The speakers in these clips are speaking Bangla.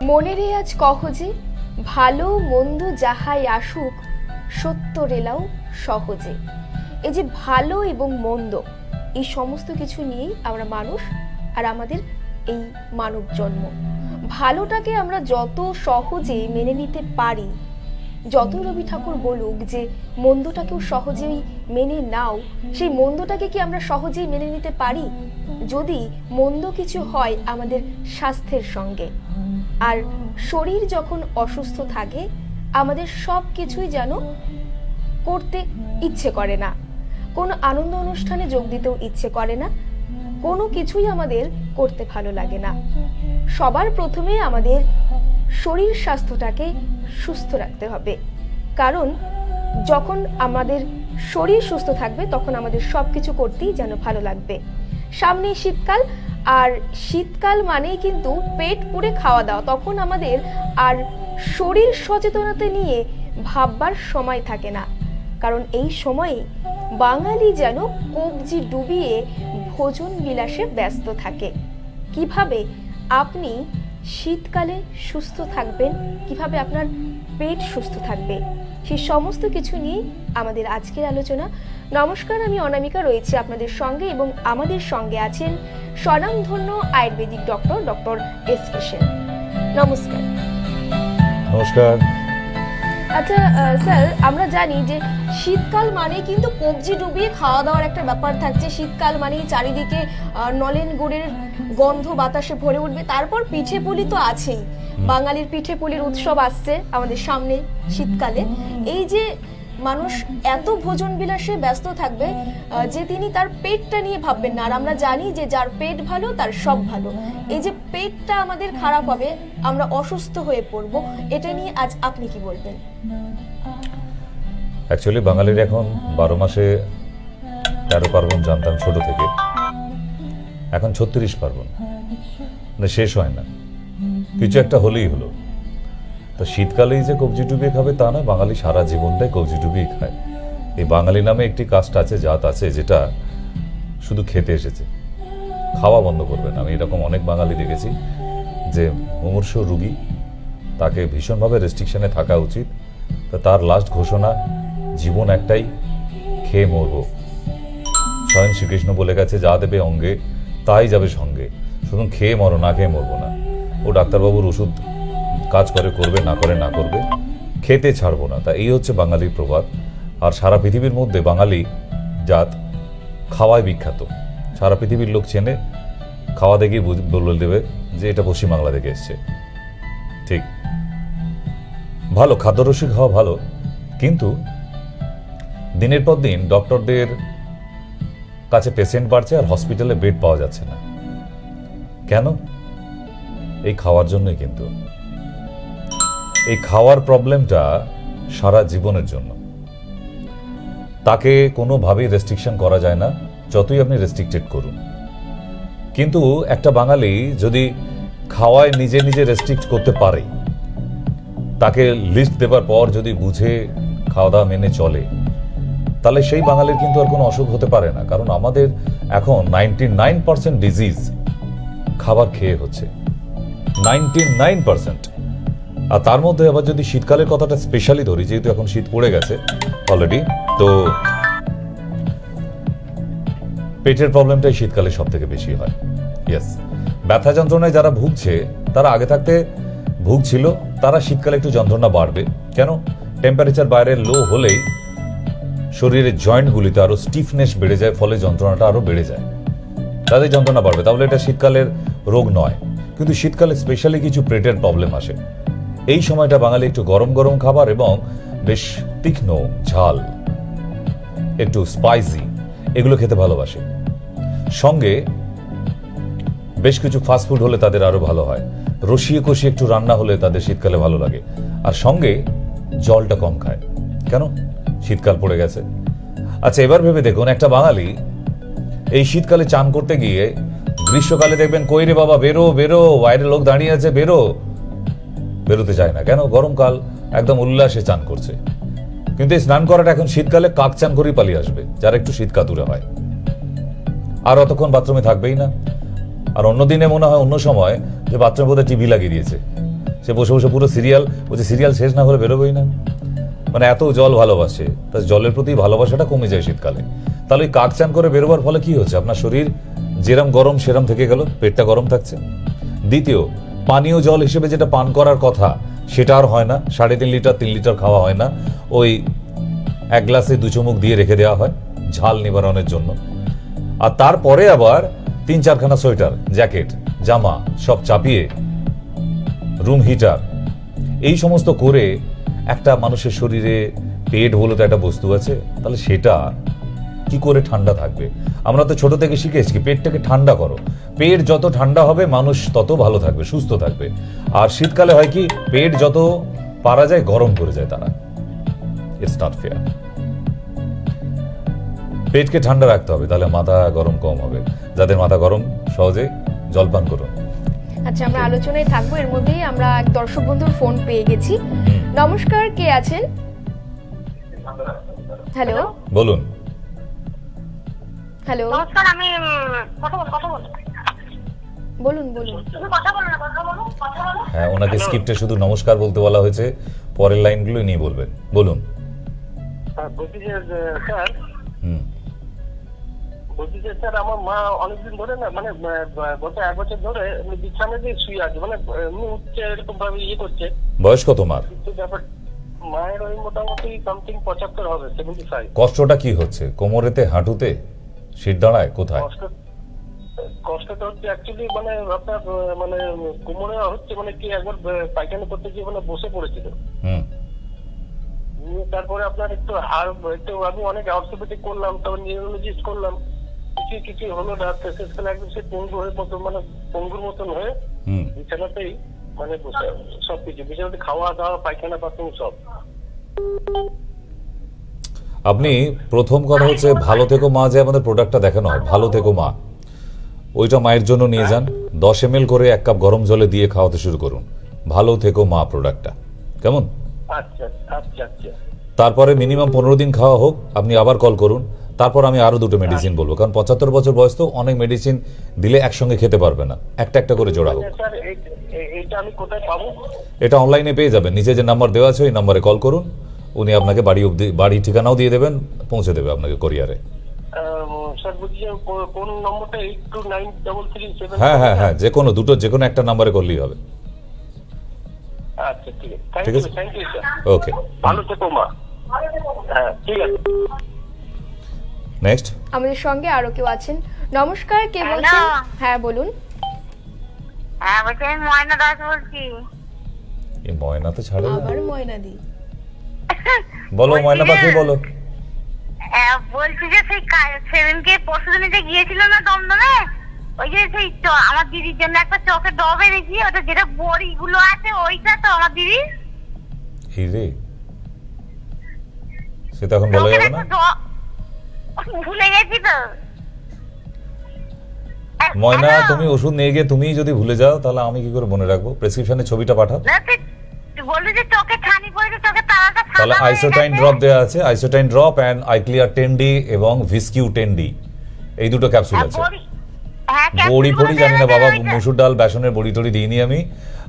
মনে রে আজ কহ যে ভালো মন্দ যাহাই আসুক সত্য রেলাও সহজে। এই যে ভালো এবং মন্দ এই সমস্ত কিছু নিয়েই আমরা মানুষ আর আমাদের এই মানব জন্ম। ভালোটাকে আমরা যত সহজে মেনে নিতে পারি, যত রবি ঠাকুর বলুক যে মন্দটাকেও সহজেই মেনে নাও, সেই মন্দটাকে কি আমরা সহজেই মেনে নিতে পারি যদি মন্দ কিছু হয় আমাদের স্বাস্থ্যের সঙ্গে? আর শরীর যখন অসুস্থ থাকে আমাদের সব কিছুই যেন করতে ইচ্ছে করে না, কোনো আনন্দ অনুষ্ঠানে যোগ দিতেও ইচ্ছে করে না, কোনো কিছুই আমাদের করতে ভালো লাগে না। সবার প্রথমে আমাদের শরীর স্বাস্থ্যটাকে সুস্থ রাখতে হবে, কারণ যখন আমাদের শরীর সুস্থ থাকবে তখন আমাদের সব কিছু করতেই যেন ভালো লাগবে। সামনে শীতকাল, আর শীতকাল মানেই কিন্তু পেট পুড়ে খাওয়া দাওয়া, তখন আমাদের আর শরীর সচেতনতা নিয়ে ভাববার সময় থাকে না, কারণ এই সময়ে বাঙালি যেন কবজি ডুবিয়ে ভোজন বিলাসে ব্যস্ত থাকে। কিভাবে আপনি শীতকালে সুস্থ থাকবেন, কিভাবে আপনার পেট সুস্থ থাকবে, সেই সমস্ত কিছু নিয়ে আমাদের আজকের আলোচনা। নমস্কার, আমি অনামিকা রয়েছি আপনাদের সঙ্গে এবং আমাদের সঙ্গে আছেন স্বনামধন্য আয়ুর্বেদিক ডক্টর এস.কে. সেন। নমস্কার। নমস্কার। আচ্ছা স্যার, আমরা জানি যে শীতকাল মানে কিন্তু কবজি ডুবিয়ে খাওয়া দাওয়ার একটা ব্যাপার থাকছে। শীতকাল মানে চারিদিকে নলেন গুড়ের গন্ধ বাতাসে ভরে উঠবে, তারপর পিঠে পুলি তো আছেই। বাঙালির পিঠে পুলির উৎসব আসছে আমাদের সামনে শীতকালে। এই যে মানুষ এত ভোজন বিলাসে ব্যস্ত থাকবে যে তিনি তার পেটটা নিয়ে ভাববেন না। আর আমরা জানি যে যার পেট ভালো তার সব ভালো। এই যে পেটটা আমাদের খারাপ হবে, আমরা অসুস্থ হয়ে পড়ব, এটা নিয়ে আজ আপনি কি বলবেন? অ্যাকচুয়ালি বাঙালির এখন 12 মাসে 13 পার্বণ জানতাম ছোট থেকে, এখন 36 পার্বণ, মানে শেষ হয় না, কিছু একটা হলেই হলো। তো শীতকালেই যে কবজি ডুবিয়ে খাবে তা নয়, বাঙালি সারা জীবনটাই কবজি ডুবিয়ে খায়। এই বাঙালি নামে একটি কাস্ট আছে, জাত আছে, যেটা শুধু খেতে এসেছে, খাওয়া বন্ধ করবে না। আমি এরকম অনেক বাঙালি দেখেছি যে মুমূর্ষু রুগী, তাকে ভীষণভাবে রেস্ট্রিকশনে থাকা উচিত। তো তার লাস্ট ঘোষণা, জীবন একটাই, খেয়ে মরব। স্বয়ং শ্রীকৃষ্ণ বলে গেছে, যা দেবে অঙ্গে তাই যাবে সঙ্গে, শুধু খেয়ে মরো, না খেয়ে মরবো না। ও ডাক্তারবাবুর ওষুধ কাজ করে করবে, না করে না করবে, খেতে ছাড়বো না। তা এই হচ্ছে বাঙালির প্রবাদ। আর সারা পৃথিবীর মধ্যে বাঙালি জাত খাওয়ায় বিখ্যাত। সারা পৃথিবীর লোক চেনে, খাওয়া দেখেই বলে দেবে যে এটা পশ্চিমবাংলা থেকে এসছে। ঠিক, ভালো খাদ্যরসিক হওয়া ভালো, কিন্তু দিনের পর দিন ডক্টরদের কাছে পেশেন্ট বাড়ছে আর হসপিটালে বেড পাওয়া যাচ্ছে না। কেন? এই খাওয়ার জন্যই। কিন্তু এই খাওয়ার প্রবলেমটা সারা জীবনের জন্য, তাকে কোনোভাবেই রেস্ট্রিকশন করা যায় না, যতই আপনি রেস্ট্রিক্টেড করুন। কিন্তু একটা বাঙালি যদি খাওয়ায় নিজে নিজে রেস্ট্রিক্ট করতে পারে, তাকে লিস্ট দেবার পর যদি বুঝে খাওয়া দাওয়া মেনে চলে, তাহলে সেই বাঙালির কিন্তু আর কোনো অসুখ হতে পারে না। কারণ আমাদের এখন 99% ডিজিজ খাবার খেয়ে হচ্ছে, 99%। আর তার মধ্যে আবার যদি শীতকালের কথাটা স্পেশালি ধরি, যেহেতু এখন শীত পড়ে গেছে অলরেডি, তো পেটের প্রবলেমটাই শীতকালে সব থেকে বেশি হয়। ইয়েস, ব্যথা যন্ত্রণায় যারা ভুগছে, তারা আগে থাকতে ভুগছিল, তারা শীতকালে একটু যন্ত্রণা বাড়বে। কেন? টেম্পারেচার বাইরে লো হলেই শরীরের জয়েন্টগুলিতে আরো স্টিফনেস বেড়ে যায়, ফলে যন্ত্রণাটা আরো বেড়ে যায়, তাদের যন্ত্রণা বাড়বে। তাহলে এটা শীতকালের রোগ নয়। কিন্তু শীতকালে স্পেশালি কিছু পেটের প্রবলেম আসে। এই সময়টা বাঙালি একটু গরম গরম খাবার এবং বেশ তীক্ষ্ণ ঝাল, একটু স্পাইসি, এগুলো খেতে ভালোবাসে। সঙ্গে বেশ কিছু ফাস্টফুড হলে তাদের আরো ভালো হয়। রসিয়ে কষিয়ে একটু রান্না হলে তাদের শীতকালে ভালো লাগে। আর সঙ্গে জলটা কম খায়। কেন? শীতকাল পড়ে গেছে। আচ্ছা, এবার ভেবে দেখুন, একটা বাঙালি এই শীতকালে চান করতে গিয়ে গ্রীষ্মকালে দেখবেন, কই রে বাবা বেরো বেরো, বাইরে লোক দাঁড়িয়ে আছে, বেরোতে চায় না। কেন? গরমকাল, একদম উল্লাসে চান করছে। কিন্তু এই স্নান করাটা এখন শীতকালে কাক চান করেই পালিয়ে আসবে, যারা একটু শীত কাতুরে হয়, আর অতক্ষণ বাথরুমে থাকবেই না। আর অন্য দিনে মনে হয়, অন্য সময়, যে বাথরুমের বোধহয় টিভি লাগিয়ে দিয়েছে, সে বসে বসে পুরো সিরিয়াল বলছে, সিরিয়াল শেষ না হলে বেরোবেই না। মানে এত জল ভালোবাসে, তা জলের প্রতি ভালোবাসাটা কমে যায় শীতকালে। তাহলে ওই কাক চান করে বেরোবার ফলে কি হচ্ছে, আপনার শরীর যেরম গরম সেরম থেকে গেল, পেটটা গরম থাকছে। দ্বিতীয়, পানীয় জল হিসেবে যেটা পান করার কথা সেটা আর হয় না, 3.5 লিটার 3 লিটার খাওয়া হয় না, ওই 1 গ্লাসে 2 চুমুক দিয়ে রেখে দেওয়া হয় ঝাল নিবারণের জন্য। আর তারপরে আবার 3-4 খানা সোয়েটার, জ্যাকেট, জামা সব চাপিয়ে রুম হিটার এই সমস্ত করে একটা মানুষের শরীরে, পেট বলে তো একটা বস্তু আছে, তাহলে সেটা কি করে ঠান্ডা থাকবে? আমরা তো ছোট থেকে শিখে এসেছি পেটটাকে ঠান্ডা করো। পেট যত ঠান্ডা হবে মানুষ তত ভালো থাকবে, সুস্থ থাকবে। আর শীতকালে হয় কি, পেট যত পারা যায় গরম করে যায় তারা। It's not fair. পেটকে ঠান্ডা রাখতে হবে, তাহলে মাথা গরম কম হবে। যাদের মাথা গরম সহজে জলপান করুন। আচ্ছা, আমরা আলোচনায় থাকবো, এর মধ্যেই আমরা এক দর্শক বন্ধুর ফোন পেয়ে গেছি। নমস্কার, কে আছেন? হ্যালো, বলুন। হ্যালো, নমস্কার, আমি কথা বল বলুন বলুন। তুমি কথা বলো না, কথা বলো। হ্যাঁ, ওনাকে স্ক্রিপ্টে শুধু নমস্কার বলতে বলা হয়েছে, পরের লাইনগুলো নিয়ে বলবেন। বলুন। বলছি যে স্যার, হুম। বলছি যে স্যার, আমার মা অনেকদিন ধরে না, মানে গত 1 বছর ধরে বিছানায় দিয়ে শুয়ে আছে, মানে এমনি উঠছে, এরকম ভাবে ইয়ে করছে। বয়স কত মার? কিন্তু ব্যাপার, মায়ের ওই মোটামুটি সামথিং 75 হবে, 75। কষ্টটা কি হচ্ছে? কোমরেতে, হাঁটুতে, শির দাঁড়ায়, কোথায়? কষ্টটা হচ্ছে অ্যাকচুয়ালি মানে আপনার মানে কোমরে হচ্ছে, মানে কি একবার পায়খানা করতে গিয়ে মানে বসে পড়েছিল। হুম। তারপরে আপনার একটু আমি অনেক অর্থোপেডিক করলাম, তারপর নিউরোলজিস্ট করলাম, কিছু হলো না। শেষকালে একদম সে পঙ্গু হয়ে মতো, মানে পঙ্গুর মতন হয়ে বিছানাতেই মানে বসে, সবকিছু বিছানাতে, খাওয়া দাওয়া, পায়খানা, বাথরুম সব। আপনি প্রথম কথা হচ্ছে ভালো থেকো মা, যে আমাদের প্রোডাক্টটা দেখানো হয়, ভালো থেকো মা, ওইটা মায়ের জন্য নিয়ে যান। 10 ml করে 1 কাপ গরম জলে দিয়ে খাওয়াতে শুরু করুন, ভালো থেকো মা প্রোডাক্টটা। কেমন? আচ্ছা আচ্ছা আচ্ছা। তারপরে মিনিমাম 15 দিন খাওয়া হোক, আপনি আবার কল করুন। তারপর আমি আরো 2টো মেডিসিন বলবো, কারণ 75 বছর বয়স তো, অনেক মেডিসিন দিলে একসঙ্গে খেতে পারবে না, একটা একটা করে জোড়া হোক। স্যার, এইটা আমি কোথায় পাবো? এটা অনলাইনে পেয়ে যাবেন, নিচে যে নাম্বার দেওয়া আছে ওই নাম্বারে কল করুন, উনি আপনাকে বাড়ি অবধি, বাড়ি ঠিকানাও দিয়ে দেবেন, পৌঁছে দেবে আপনাকে কোরিয়ারে। স্যার বলছি যে কোন নম্বরটা? 829337? হ্যাঁ হ্যাঁ হ্যাঁ, যে কোনো দুটো, যে কোনো একটা নাম্বারে করলেই হবে। আচ্ছা, ঠিক আছে। ঠিক আছে। Thank you sir. ওকে, ভালো থেকো মা। হ্যাঁ, ঠিক আছে। নেক্সট। আমাদের সঙ্গে আরো কেউ আছেন। নমস্কার, কে হ্যালো। বলছেন? হ্যাঁ বলুন। হ্যাঁ, বলছি আমি ময়না দাস বলছি। এই ময়না তো ছাড়ে না। আবার ময়নাদি। বলো বলছি ময়না যে- পাখি, বলো। বলছি যে সেই সেদিনকে পরশুদিনে যে গিয়েছিল না দমদমে, ওই যে সেই আমার দিদির জন্য একটা চোখে ডব এনেছি, ওটা যেটা বড়িগুলো আছে ওইটা তো আমার দিদি। এই রে, সে তো এখন বলা চোখের যাবে না। একটা ভুলে গেছি তো। ময়না, হ্যালো। তুমি ওষুধ নিয়ে গিয়ে তুমি যদি ভুলে যাও, তাহলে আমি কি করে মনে রাখবো? প্রেসক্রিপশনে ছবিটা পাঠাও। না, তুই বললি যে চোখে ছানি পড়েছে, চোখে তারাটা সাদা তাহলে হয়ে আইসোটাইন গেছে। ড্রপ দেওয়া আছে, আইসোটাইন ড্রপ অ্যান্ড আইক্লিয়ার 10D এবং ভিসকিউ 10D, এই দুটো ক্যাপসুল হ্যাঁ, আছে। হ্যাঁ, বড়ি ক্যাপসুলগুলো ফড়ি জানি না দেবে বাবা, ওইটা। মসুর ডাল, বেসনের বড়ি টড়ি দিইনি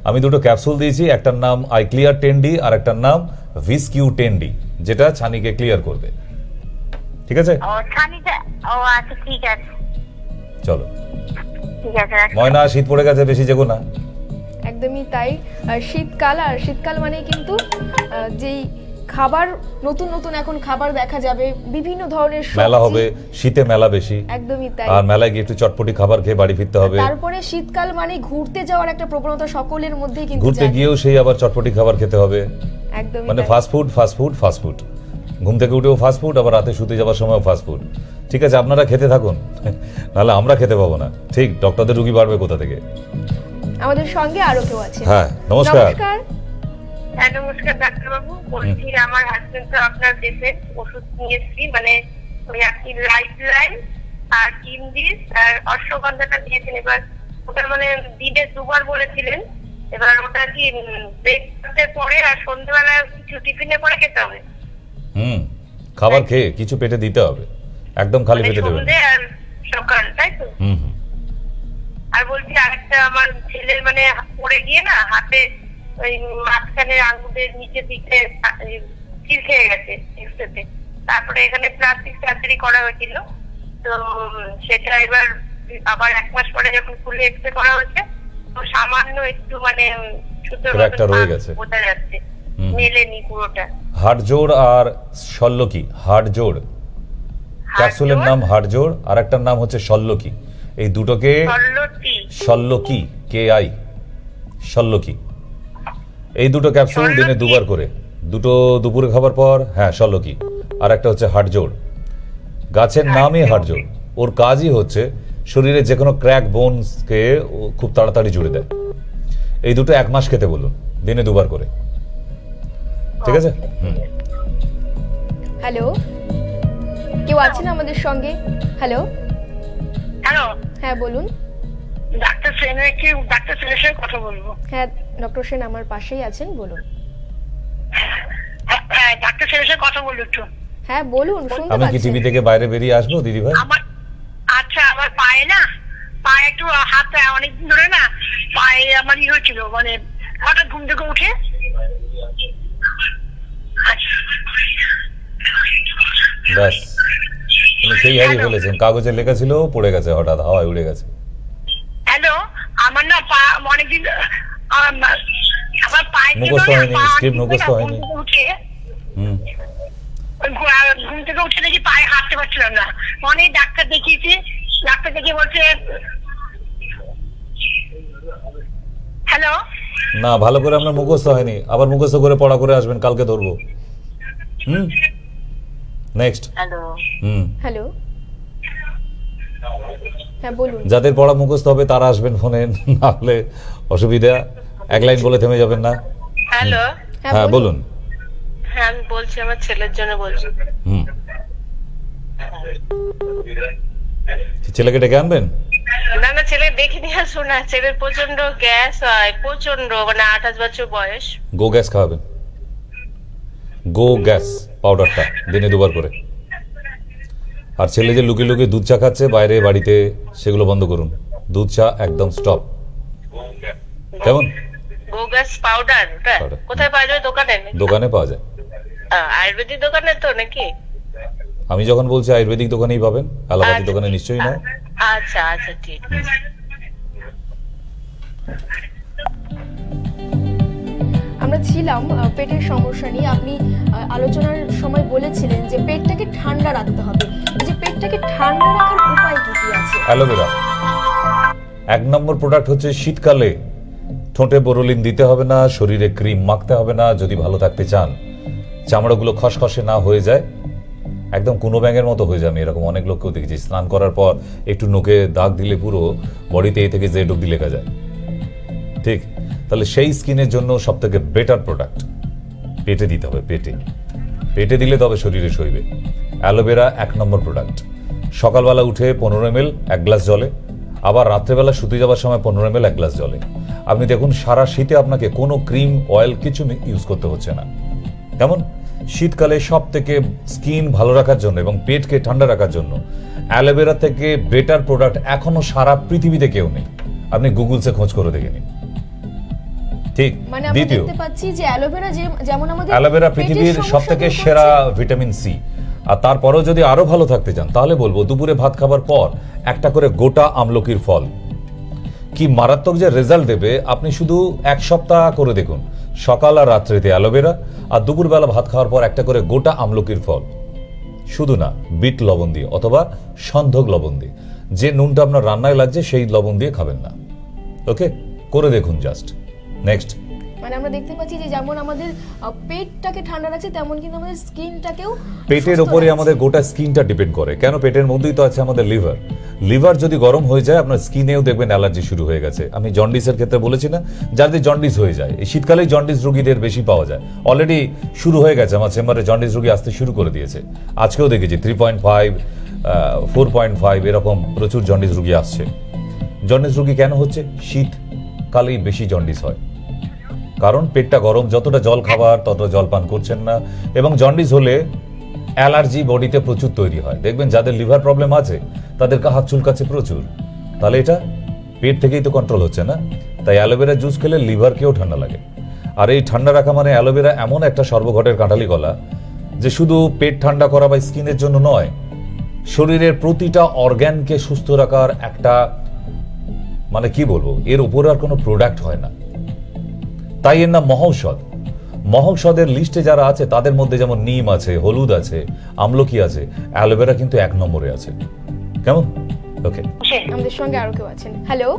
আমি 2টো ক্যাপসুল দিয়েছি, একটার নাম আইক্লিয়ার 10D আর একটার নাম ভিসকিউ 10D, যেটা ছানিকে ক্লিয়ার করবে। ঠিক আছে, ও ছানিটা, ও আচ্ছা, ঠিক আছে চলো। ঠিক আছে, রাখছি। ময়না, শীত পড়ে গেছে, বেশি যেগো না। একদমই তাই। শীতকাল, আর শীতকাল মানে কিন্তু যেই খাবার, নতুন নতুন এখন খাবার দেখা যাবে, বিভিন্ন ধরনের মেলা সবজি। হবে, শীতে মেলা বেশি, একদমই তাই। আর মেলায় গিয়ে একটু চটপটি খাবার খেয়ে বাড়ি ফিরতে হবে। তারপরে শীতকাল মানে ঘুরতে যাওয়ার একটা প্রবণতা সকলের মধ্যেই কিন্তু ঘুরতে জানি। গিয়েও সেই আবার চটপটি খাবার খেতে হবে, একদমই মানে তাই। Fast food. ঘুম থেকে উঠেও ফাস্ট ফুড, আবার রাতে শুতে যাওয়ার সময়ও ফাস্ট ফুড। ঠিক আছে, আপনারা খেতে থাকুন, নাহলে আমরা খেতে পাবো না। ঠিক, ডক্টরদের রুগী বাড়বে কোথা থেকে। আমাদের সঙ্গে আরো কেউ আছে। হ্যাঁ, নমস্কার। নমস্কার। হ্যাঁ, নমস্কার ডাক্তারবাবু। বলছি আমার হাজবেন্ড তো আপনার দেশে ওষুধ নিয়ে এসেছি, মানে ওই আপনি লাইফ আর কিমডিস আর অশ্বগন্ধাটা দিয়েছেন। এবার ওটা মানে দিনে 2বার বলেছিলেন, এবার ওটা কি ব্রেকফাস্টের পরে আর সন্ধ্যেবেলা কিছু টিফিনের পরে খেতে হবে? খাবার খেয়ে কিছু পেটে দিতে হবে, একদম খালি মানে পেটে দেবেন সন্ধ্যে আর সকাল, তাই তো? হুম। আর বলছি আরেকটা, আমার ছেলের মানে পড়ে গিয়ে না হাতে ওই মাঝখানের আঙুলের নিচের দিকে চির খেয়ে গেছে এক্সরেতে। তারপরে এখানে প্লাস্টিক সার্জারি করা হয়েছিল, তো সেটা এবার আবার 1 মাস পরে যখন ফুলে এক্সরে করা হচ্ছে, তো সামান্য একটু মানে সুতোর ক্র্যাকটা রয়ে গেছে, বোঝা যাচ্ছে, মেলেনি পুরোটা। হাড়জোড় আর শল্যকি, হাড়জোড় ক্যাপসুলের নাম হাড়জোড়, আর একটার নাম হচ্ছে শল্যকি। এই দুটোকে শল্যকি, KI শল্যকি, এই দুটো ক্যাপসুল দিনে 2 বার করে, দুটো দুপুরে খাবার পর। হ্যাঁ শল্যকি, আর একটা হচ্ছে হাড়জোড়। গাছের নামই হাড়জোড়। ওর কাজই হচ্ছে শরীরে যে কোনো ক্র্যাক বোনসকে খুব তাড়াতাড়ি জুড়ে দেয়। এই দুটো 1 মাস খেতে বলুন, দিনে 2 বার করে, ঠিক আছে? হ্যালো, কেউ আছেন আমাদের সঙ্গে? হ্যালো হ্যালো, হ্যাঁ বলুন। ডাক্তার সেনের সঙ্গে কথা বলবো? হ্যাঁ ডক্টর সেন আমার পাশেই আছেন, বলুন। হ্যাঁ, ডাক্তার সেনের সঙ্গে কথা বলবো একটু। হ্যাঁ বলুন, শুনতে আমি কি পাচ্ছি। টিভি থেকে বাইরে বেরিয়ে আসবো দিদি ভাই? আমার পায়ে একটু হাত, অনেকদিন ধরে না পায়ে আমার হয়েছিল, মানে হঠাৎ ঘুম থেকে উঠে ব্যাস, উনি সেই হারিয়ে ফেলেছেন। কাগজে লেখা ছিল, পড়ে গেছে, হঠাৎ হাওয়ায় উড়ে গেছে। হ্যালো, আমার না অনেকদিন আমার পায়ে মুখস্থ হয়নি, স্ক্রিপ্ট মুখস্থ হয়নি। উঠে ঘুম থেকে উঠে দেখি পায়ে হাঁটতে পারছিলাম না। অনেক ডাক্তার দেখিয়েছি, ডাক্তার দেখিয়ে বলছে। হ্যালো, না ভালো করে আপনার মুখস্থ হয়নি, আবার মুখস্থ করে পড়া করে আসবেন, কালকে ধরবো। নেক্সট। হ্যালো, হ্যালো, হ্যাঁ বলুন। যাদের পড়া মুখস্থ হবে তারা আসবেন ফোনে, না হলে অসুবিধা। 1 লাইন বলে থেমে যাবেন না। হ্যালো, হ্যাঁ বলুন। হ্যাঁ আমি বলছি, আমার ছেলের জন্য বলছি। ছেলেকে ডেকে আনবেন? না, ছেলে দেখে নিয়ে আসুন না। ছেলের প্রচন্ড গ্যাস হয়, প্রচন্ড, মানে 28 বছর বয়স। গো গ্যাস খাওয়াবেন, গো গ্যাস পাউডারটা দিনে 2 বার করে। আর ছেলে যে লুকিয়ে লুকিয়ে দুধ চা খাচ্ছে বাইরে বাড়িতে, সেগুলো বন্ধ করুন। দুধ চা একদম স্টপ। কেমন? গো গ্যাস পাউডার কোথায় পাওয়া যায়? দোকানে? দোকানে পাওয়া যায়। আয়ুর্বেদিক দোকানে তো নাকি? আমি যখন বলছি আয়ুর্বেদিক দোকানেই পাবেন, অ্যালোপ্যাথি দোকানে নিশ্চয়ই না। আচ্ছা ঠিক আছে। আমরা ছিলাম পেটের সমস্যা নিয়ে। আপনি আলোচনার সময় বলেছিলেন যে পেটটাকে ঠান্ডা রাখতে হবে। এই যে পেটটাকে ঠান্ডা রাখার উপায় কি কি আছে? অ্যালোভেরা 1 নম্বর প্রোডাক্ট হচ্ছে। শীতকালে ঠোঁটে বোরোলিন দিতে হবে না, শরীরে ক্রিম মাখতে হবে না, যদি ভালো থাকতে চান। চামড়াগুলো খসখসে না হয়ে যায়, একদম কুনো ব্যাঙের মতো হয়ে যায়। আমি এরকম অনেক লোককেও দেখেছি, স্নান করার পর একটু নোকে দাগ দিলে পুরো বডিতে এ থেকে জেড অব্দি লেখা যায়। ঠিক, তাহলে সেই স্কিনের জন্য সব থেকে বেটার প্রোডাক্ট পেটে দিতে হবে। পেটে দিলে তবে শরীরে সইবে। অ্যালোভেরা 1 নম্বর প্রোডাক্ট। সকালবেলা উঠে 15 ml 1 গ্লাস জলে, আবার রাত্রেবেলা শুতে যাওয়ার সময় 15 ml 1 গ্লাস জলে। আপনি দেখুন সারা শীতে আপনাকে কোনো ক্রিম অয়েল কিছু ইউজ করতে হচ্ছে না। কেমন? শীতকালে সব থেকে স্কিন ভালো রাখার জন্য এবং পেটকে ঠান্ডা রাখার জন্য অ্যালোভেরা থেকে বেটার প্রোডাক্ট এখনো সারা পৃথিবীতে কেউ নেই। আপনি গুগলসে খোঁজ করে দেখে নিন। ঠিক। মানে আমরা দেখতে পাচ্ছি যে অ্যালোভেরা যেমন আমাদের অ্যালোভেরা পৃথিবীর সবথেকে সেরা ভিটামিন সি। আর তারপরেও যদি আরো ভালো থাকতে চান তাহলে বলবো দুপুরে ভাত খাবার পর একটা করে গোটা আমলকির ফল। কি মারাত্মক যে রেজাল্ট দেবে, আপনি শুধু 1 সপ্তাহ করে দেখুন। সকাল আর রাত্রিতে অ্যালোভেরা, আর দুপুরবেলা ভাত খাওয়ার পর একটা করে গোটা আমলকির ফল। শুধু না, বিট লবণ দিয়ে অথবা সন্ধক লবণ দিয়ে, যে নুনটা আপনার রান্নায় লাগছে সেই লবণ দিয়ে খাবেন না। ওকে, করে দেখুন জাস্ট। নেক্সট। মানে আমরা দেখতে পাচ্ছি যে যেমন আমাদের পেটটাকে ঠান্ডা রাখছে, তেমন কিন্তু আমাদের স্কিনটাকেও। পেটের উপরে আমাদের গোটা স্কিনটা ডিপেন্ড করে। কেন? পেটের মধ্যেই তো আছে আমাদের লিভার। লিভার যদি গরম হয়ে যায়, আপনার স্কিনেও দেখবেন অ্যালার্জি শুরু হয়ে গেছে। আমি জন্ডিসের ক্ষেত্রে বলেছি না, যাদের জন্ডিস হয়ে যায়, এই শীতকালেই জন্ডিস রোগীদের বেশি পাওয়া যায়। অলরেডি শুরু হয়ে গেছে, আমার চেম্বারে জন্ডিস রোগী আসতে শুরু করে দিয়েছে। আজকেও দেখেছি 3.5, 4.5 এরকম প্রচুর জন্ডিস রোগী আসছে। জন্ডিস রোগী কেন হচ্ছে? শীতকালেই বেশি জন্ডিস হয়, কারণ পেটটা গরম, যতটা জল খাবার ততটা জল পান করছেন না। এবং জন্ডিস হলে অ্যালার্জি বডিতে প্রচুর তৈরি হয়। দেখবেন যাদের লিভার প্রবলেম আছে তাদের হাত চুলকাচ্ছে প্রচুর। তাহলে এটা পেট থেকেই তো কন্ট্রোল হচ্ছে না। তাই অ্যালোভেরা জুস খেলে লিভারকেও ঠান্ডা লাগে। আর এই ঠান্ডা রাখা মানে অ্যালোভেরা এমন একটা সর্বঘটের কাঁঠালি কলা যে শুধু পেট ঠান্ডা করা বা স্কিনের জন্য নয়, শরীরের প্রতিটা অর্গ্যানকে সুস্থ রাখার একটা, মানে কি বলবো, এর উপরে আর কোনো প্রোডাক্ট হয় না। তাই এর নাম মহৌষধ। মহৌষধের লিস্টে যারা আছে তাদের মধ্যে যেমন নিম আছে, হলুদ আছে, আমলকি আছে, অ্যালোভেরা কিন্তু 1 নম্বরে আছে। কেমন? ওকে, আমাদের সঙ্গে আরো কেউ আছেন। হ্যালো,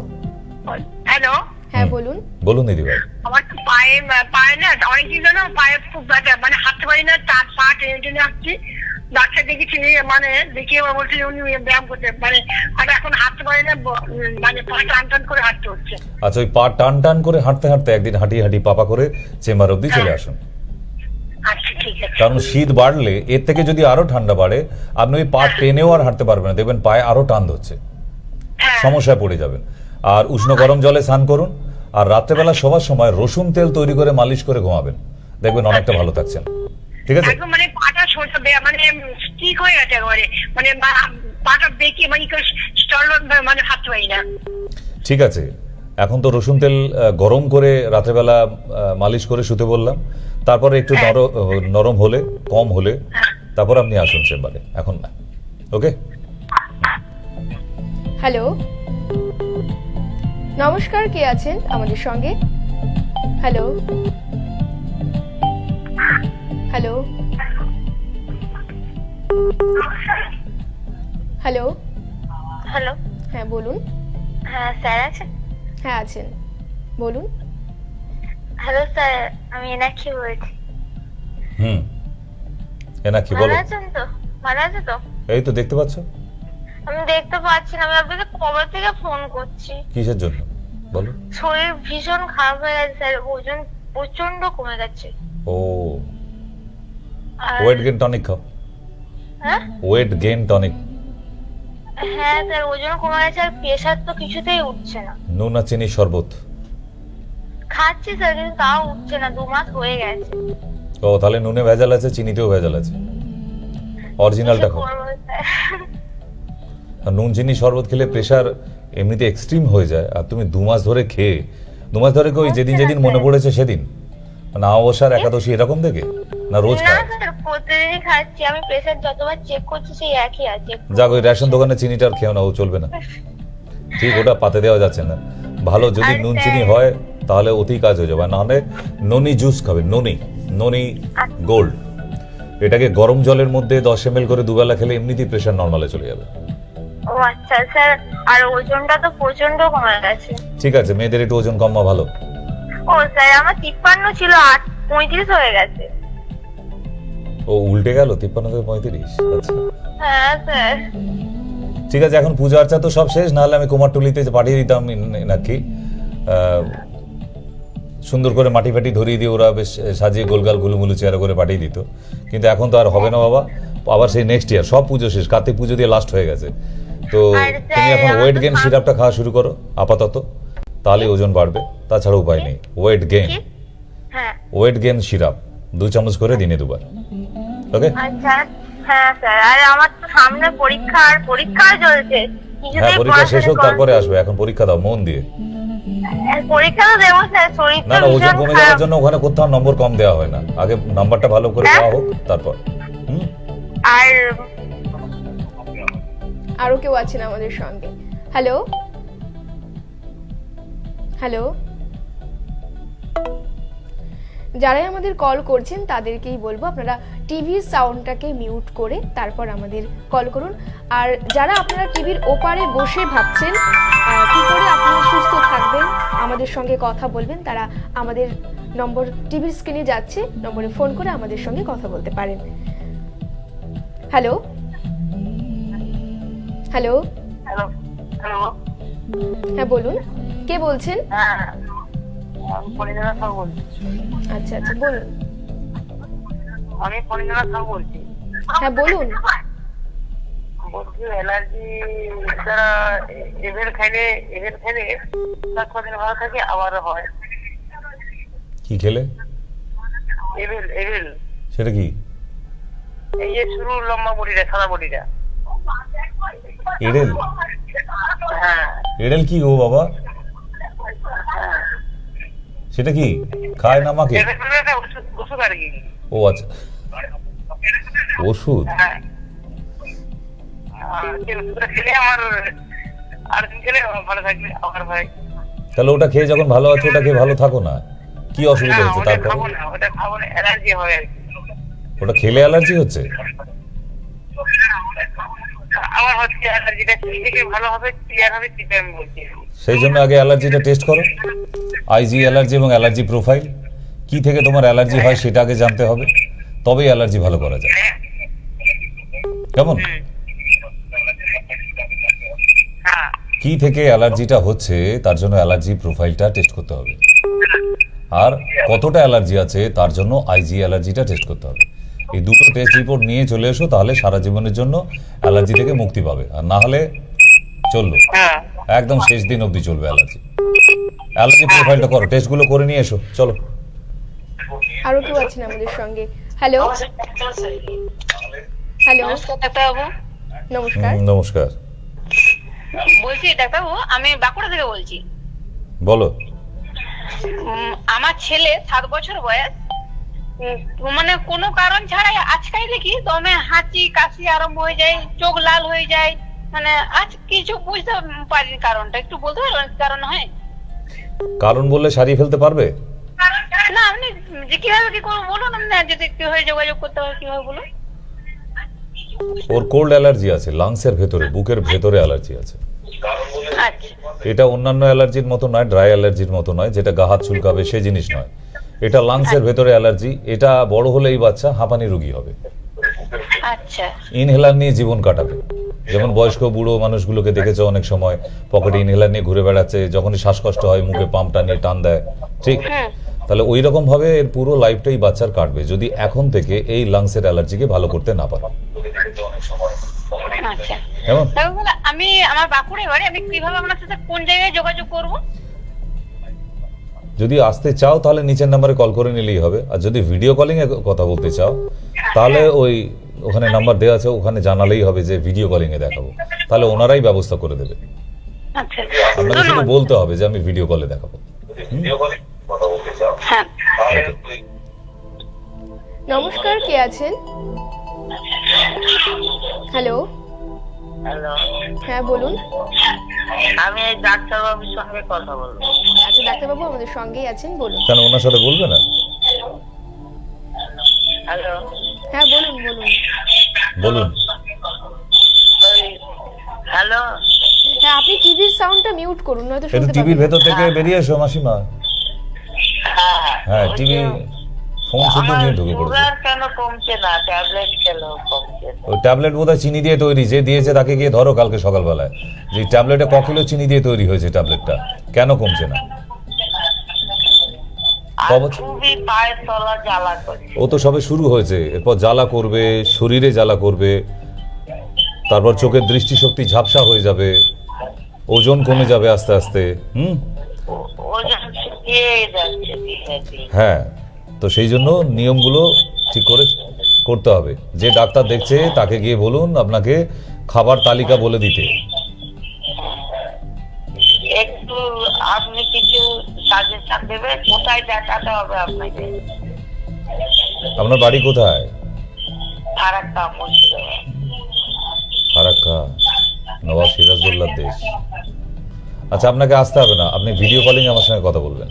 হ্যালো, হ্যাঁ বলুন। বলুন দিদি ভাই। আমার তো পায়ে না অনেকদিন ধরে পায়ে খুব ব্যথা, মানে হাঁটতে পারি না, তার পা টেনে টেনে আসছি। ডাক্তার দেখেছি, মানে দেখে বলছি উনি ব্যায়াম করতে, মানে আর এখন হাঁটতে পারি না, মানে পা টান টান করে হাঁটতে হচ্ছে। আচ্ছা, ওই পা টান টান করে হাঁটতে হাঁটতে একদিন হাঁটি পাপা করে চেম্বার অব্দি চলে আসুন। আচ্ছা ঠিক আছে। কারণ শীত বাড়লে এর থেকে যদি আরো ঠান্ডা বাড়ে, আপনি ওই পা টেনেও আর হাঁটতে পারবেন না, দেখবেন পায়ে আরো টান ধরছে, সমস্যায় পড়ে যাবেন। আর উষ্ণ গরম জলে স্নান করুন, আর রাত্রেবেলা শোবার সময় রসুন তেল তৈরি করে মালিশ করে ঘুমাবেন, দেখবেন অনেকটা ভালো থাকছেন। ঠিক আছে? একদম মানে পাটা সোজা মানে ঠিক হয়ে গেছে একেবারে, মানে পাটা বেঁকে মানে স্টল, মানে হাঁটতে পারি না। ঠিক আছে, এখন তো রসুন তেল গরম করে রাত্রেবেলা মালিশ করে শুতে বললাম, তারপরে একটু নরম হলে, কম হলে তারপর আপনি আসুন চেম্বারে, এখন না। ওকে, হ্যালো, নমস্কার, কে আছেন আমাদের সঙ্গে? হ্যালো, হ্যালো, হ্যালো, হ্যালো, হ্যাঁ বলুন। হ্যাঁ স্যার আছেন? হ্যাঁ আছেন, বলুন। হ্যালো স্যার, আমি এনাক্ষী বলছি। এনাক্ষী ভালো বলো। আছেন তো? ভালো আছে তো? এই তো দেখতে পাচ্ছ। আমি দেখতে পাচ্ছি না, আমি আপনাকে কবে থেকে ফোন করছি। কিসের জন্য বলো? শরীর ভীষণ খারাপ হয়ে গেছে স্যার, ওজন প্রচন্ড কমে গেছে। ও, আর ওয়েট গেইন টনিক খাও। হ্যাঁ ওয়েট গেইন টনিক। হ্যাঁ স্যার, ওজন কমে গেছে, আর প্রেশার তো কিছুতেই উঠছে না। নুন আর চিনি শরবত খাচ্ছি স্যার, কিন্তু তাও উঠছে না, 2 মাস হয়ে গেছে। ও, তাহলে নুনে ভেজাল আছে, চিনিতেও ভেজাল আছে। অরিজিনালটা কি খাও। করবো স্যার? আর নুন চিনি শরবত খেলে প্রেশার এমনিতে এক্সট্রিম হয়ে যায়। আর তুমি 2 মাস ধরে খেয়ে, 2 মাস ধরে ওই যেদিন যেদিন মনে পড়েছে সেদিন, না অবসর একাদশী এরকম দেখে, না রোজ না খায়? স্যার, প্রতিদিনই খাচ্ছি। আমি প্রেশার যতবার চেক করছি সেই একই আছে। যাক, ওই রেশন দোকানে চিনিটা আর খেও না, ও চলবে না। ঠিক, ওটা পাতে দেওয়া যাচ্ছে না। ভালো যদি নুন চিনি হয় তাহলে অতি কাজ হয়ে যাবে, নাহলে ননি জুস খাবে। ননি গোল্ড, এটাকে গরম জলের মধ্যে 10 ml করে দুবেলা খেলে এমনিতেই প্রেশার নর্মালে চলে যাবে। ও আচ্ছা স্যার, আর ওজনটা তো প্রচন্ড কমে গেছে। ঠিক আছে, মেয়েদের একটু ওজন কমা ভালো। ও স্যার, আমার 53 ছিল, 35 হয়ে গেছে। ও উল্টে গেল, 53 থেকে 35। আচ্ছা হ্যাঁ স্যার। ঠিক আছে, এখন পূজা আর্চা তো সব শেষ, নাহলে আমি কুমারটুলিতে পাঠিয়ে দিতাম নাকি, সুন্দর করে মাটি ফাটি ধরিয়ে দিয়ে ওরা বেশ সাজিয়ে গোলগাল গুলুমুলু চেয়ারে করে পাঠিয়ে দিত। কিন্তু এখন তো আর হবে না বাবা, আবার সেই নেক্সট ইয়ার, সব পুজো শেষ, কার্তিক পুজো দিয়ে লাস্ট হয়ে গেছে। তো তুমি এখন ওয়েট গেইন সিরাপটা খাওয়া শুরু করো আপাতত, তাহলে ওজন বাড়বে, তাছাড়া উপায় নেই। ওয়েট গেইন, হ্যাঁ ওয়েট গেইন সিরাপ 2 চামচ করে দিনে 2 বার। ওকে? আচ্ছা হ্যাঁ স্যার, আর আমার তো সামনে পরীক্ষা চলছে। হ্যাঁ, পরীক্ষা শেষ হোক তারপরে আসবে, এখন পরীক্ষা দাও মন দিয়ে। পরীক্ষা তো দেবো স্যার, শরীরটা না না, ওজন ভীষণ কমে খারাপ। যাওয়ার জন্য ওখানে কোথাও নম্বর কম দেওয়া হয় না, আগে নাম্বারটা ভালো করে দেওয়া হোক তারপর। আর আরো কেউ আছেন আমাদের সঙ্গে। হ্যালো, হ্যালো, যারাই আমাদের কল করছেন তাদেরকেই বলবো আপনারা টিভির সাউন্ডটাকে মিউট করে তারপর আমাদের কল করুন। আর যারা আপনারা টিভির ওপারে বসে ভাবছেন কি করে আপনারা সুস্থ থাকবেন, আমাদের সঙ্গে কথা বলবেন, তারা আমাদের নম্বর টিভির স্ক্রিনে যাচ্ছে, নম্বরে ফোন করে আমাদের সঙ্গে কথা বলতে পারেন। হ্যালো, হ্যালো, হ্যালো, হ্যালো, হ্যাঁ বলুন, কে বলছেন? হ্যাঁ আমি পরিণাম সাহু বলছি। আচ্ছা আচ্ছা বলুন। আমি পরিণাম সাহু বলছি। হ্যাঁ বলুন। বলছি অ্যালার্জি যারা এভেল খাইলে তার কদিন ভালো থাকে, আবার হয়। কি খেলে? এভেল সেটা কি? এই যে শুরু লম্বা বডিটা, সাদা বডিটা। এডেল? হ্যাঁ এডেল কি গো বাবা? সেটা কি খায় না মাকে? ওষুধ আর কি। ও আচ্ছা, ওষুধ। হ্যাঁ, যে ওষুধটা খেলে আমার আর দিন খেলে আমার ভালো থাকবে আমার ভাই। তাহলে ওটা খেয়ে যখন ভালো আছো ওটা খেয়ে ভালো থাকো না, কি অসুবিধা না, হচ্ছে ওটা তারপর? খাবো না, ওটা খাবো না, অ্যালার্জি হয় আর কি। ওটা খেলে অ্যালার্জি হচ্ছে? আমার হচ্ছে অ্যালার্জিটা কি থেকে ভালো হবে, ক্লিয়ার হবে, সেটা আমি বলছি। সেই জন্য আগে অ্যালার্জিটা টেস্ট করো, আইজি অ্যালার্জি এবং অ্যালার্জি প্রোফাইল কি থেকে তোমার অ্যালার্জি হয় সেটা আগে জানতে হবে, তবেই অ্যালার্জি ভালো করা যায়। কেমন? হ্যাঁ, কি থেকে অ্যালার্জিটা হচ্ছে তার জন্য অ্যালার্জি প্রোফাইলটা টেস্ট করতে হবে, আর কতটা অ্যালার্জি আছে তার জন্য আইজি অ্যালার্জিটা টেস্ট করতে হবে। এই দুটো টেস্ট রিপোর্ট নিয়ে চলে এসো, তাহলে সারা জীবনের জন্য অ্যালার্জি থেকে মুক্তি পাবে। আর না হলে চললো হ্যাঁ। একদম শেষ দিন অবধি চলবে অ্যালার্জি। অ্যালার্জি প্রোফাইলটা করো, টেস্টগুলো করে নিয়ে এসো, চলো। আরো কেউ আছেন আমাদের সঙ্গে? হ্যালো হ্যালো, নমস্কার ডাক্তারবাবু। নমস্কার। নমস্কার, বলছি ডাক্তারবাবু, আমি বাঁকুড়া থেকে বলছি। বলো। আমার ছেলে 7 বছর বয়স, মানে কোনো কারণ ছাড়াই আজকাই দেখি দমে হাঁচি কাশি আরম্ভ হয়ে যায়, চোখ লাল হয়ে যায়, মানে আজ কিছু বুঝতে পারিনি কারণটা, একটু বলতে পারবেন কি কারণ হয়? কারণ বললে সারিয়ে ফেলতে পারবে? না, আপনি যে কিভাবে কি করবো বলুন, আপনি যদি কিভাবে যোগাযোগ করতে হবে কিভাবে বলুন। ওর কোল্ড অ্যালার্জি আছে, লাংসের ভেতরে, বুকের ভেতরে অ্যালার্জি আছে। আচ্ছা এটা অন্যান্য অ্যালার্জির মতো নয়, ড্রাই অ্যালার্জির মতো নয়, যেটা গা হাত চুলকাবে সে জিনিস নয়। এটা লাংসের ভেতরে অ্যালার্জি। এটা বড় হলে এই বাচ্চা হাঁপানি রোগী হবে, আচ্ছা ইনহেলার নিয়ে জীবন কাটাবে। যেমন বয়স্ক বুড়ো মানুষগুলোকে দেখেছো অনেক সময় পকেটে ইনহেলার নিয়ে ঘুরে বেড়াচ্ছে, যখনই শ্বাসকষ্ট হয় মুখে পাম্পটা নিয়ে টান দেয়, ঠিক? তাহলে ওই রকম ভাবে এর পুরো লাইফটাই বাচ্চার কাটবে যদি এখন থেকে এই লাংসের অ্যালার্জিকে ভালো করতে না পারে। আচ্ছা। কেমন? তাহলে আমি আমার বাঁকুড়ায় বাড়ি, আমি কিভাবে আপনার সাথে কোন জায়গায় যোগাযোগ করব? যদি আসতে চাও তাহলে নিচের নাম্বারে কল করে নিলেই হবে, আর যদি ভিডিও কলিং এ কথা বলতে চাও তাহলে ওই ওখানে নাম্বার দেওয়া আছে, ওখানে জানালেই হবে যে ভিডিও কলিং এ দেখাবো, তাহলে ওনারাই ব্যবস্থা করে দেবে। আচ্ছা, আপনাকে শুধু বলতে হবে যে আমি ভিডিও কলে দেখাবো। হ্যাঁ। Okay. নমস্কার, কে আছেন? হ্যালো, হ্যালো, হ্যাঁ বলুন। আমি ডাক্তারবাবুর সঙ্গে কথা বলবো। আচ্ছা, ডাক্তারবাবু আমাদের সঙ্গেই আছেন, বলুন। কেন ওনার সাথে বলবে না? হ্যালো, হ্যাঁ বলুন বলুন। বলুন। হ্যালো, হ্যাঁ, আপনি টিভির সাউন্ডটা মিউট করুন, নয়তো একটু শুনতে টিভির পাবেন না। ভেতর থেকে বেরিয়ে এসো মাসিমা। হ্যাঁ, টিভি ফোন শুধু নিয়ে ঢুকে পড়েছে। সুগার কেন কমছে না? ট্যাবলেট খেলেও কমছে না। ওই ট্যাবলেট বোধহয় চিনি দিয়ে তৈরি, যে দিয়েছে তাকে গিয়ে ধরো কালকে সকালবেলায়, যে ট্যাবলেটে ক কিলো চিনি দিয়ে তৈরি হয়েছে ট্যাবলেটটা, কেন কমছে না? আর খুবই পায়ের তলা জ্বালা করে। ও তো সবে শুরু হয়েছে, এরপর জ্বালা করবে, শরীরে জ্বালা করবে, তারপর চোখের দৃষ্টিশক্তি ঝাপসা হয়ে যাবে, ওজন কমে যাবে আস্তে আস্তে। ওজন শুকিয়ে যাচ্ছে দিনে দিন। হ্যাঁ, তো সেই জন্য নিয়মগুলো ঠিক করে করতে হবে। যে ডাক্তার দেখছে তাকে গিয়ে বলুন আপনাকে খাবার তালিকা বলে দিতে। একটু আপনি কিছু সাজেশন দেবেন, কোথায় দেখাতে হবে আপনাকে? আপনার বাড়ি কোথায়? ফারাক্কা, মুর্শিদাবাদ। ফারাক্কা, নবাব সিরাজউদ্দৌলার দেশ। আচ্ছা, আপনাকে আসতে হবে না, আপনি ভিডিও কলিং আমার সঙ্গে কথা বলবেন,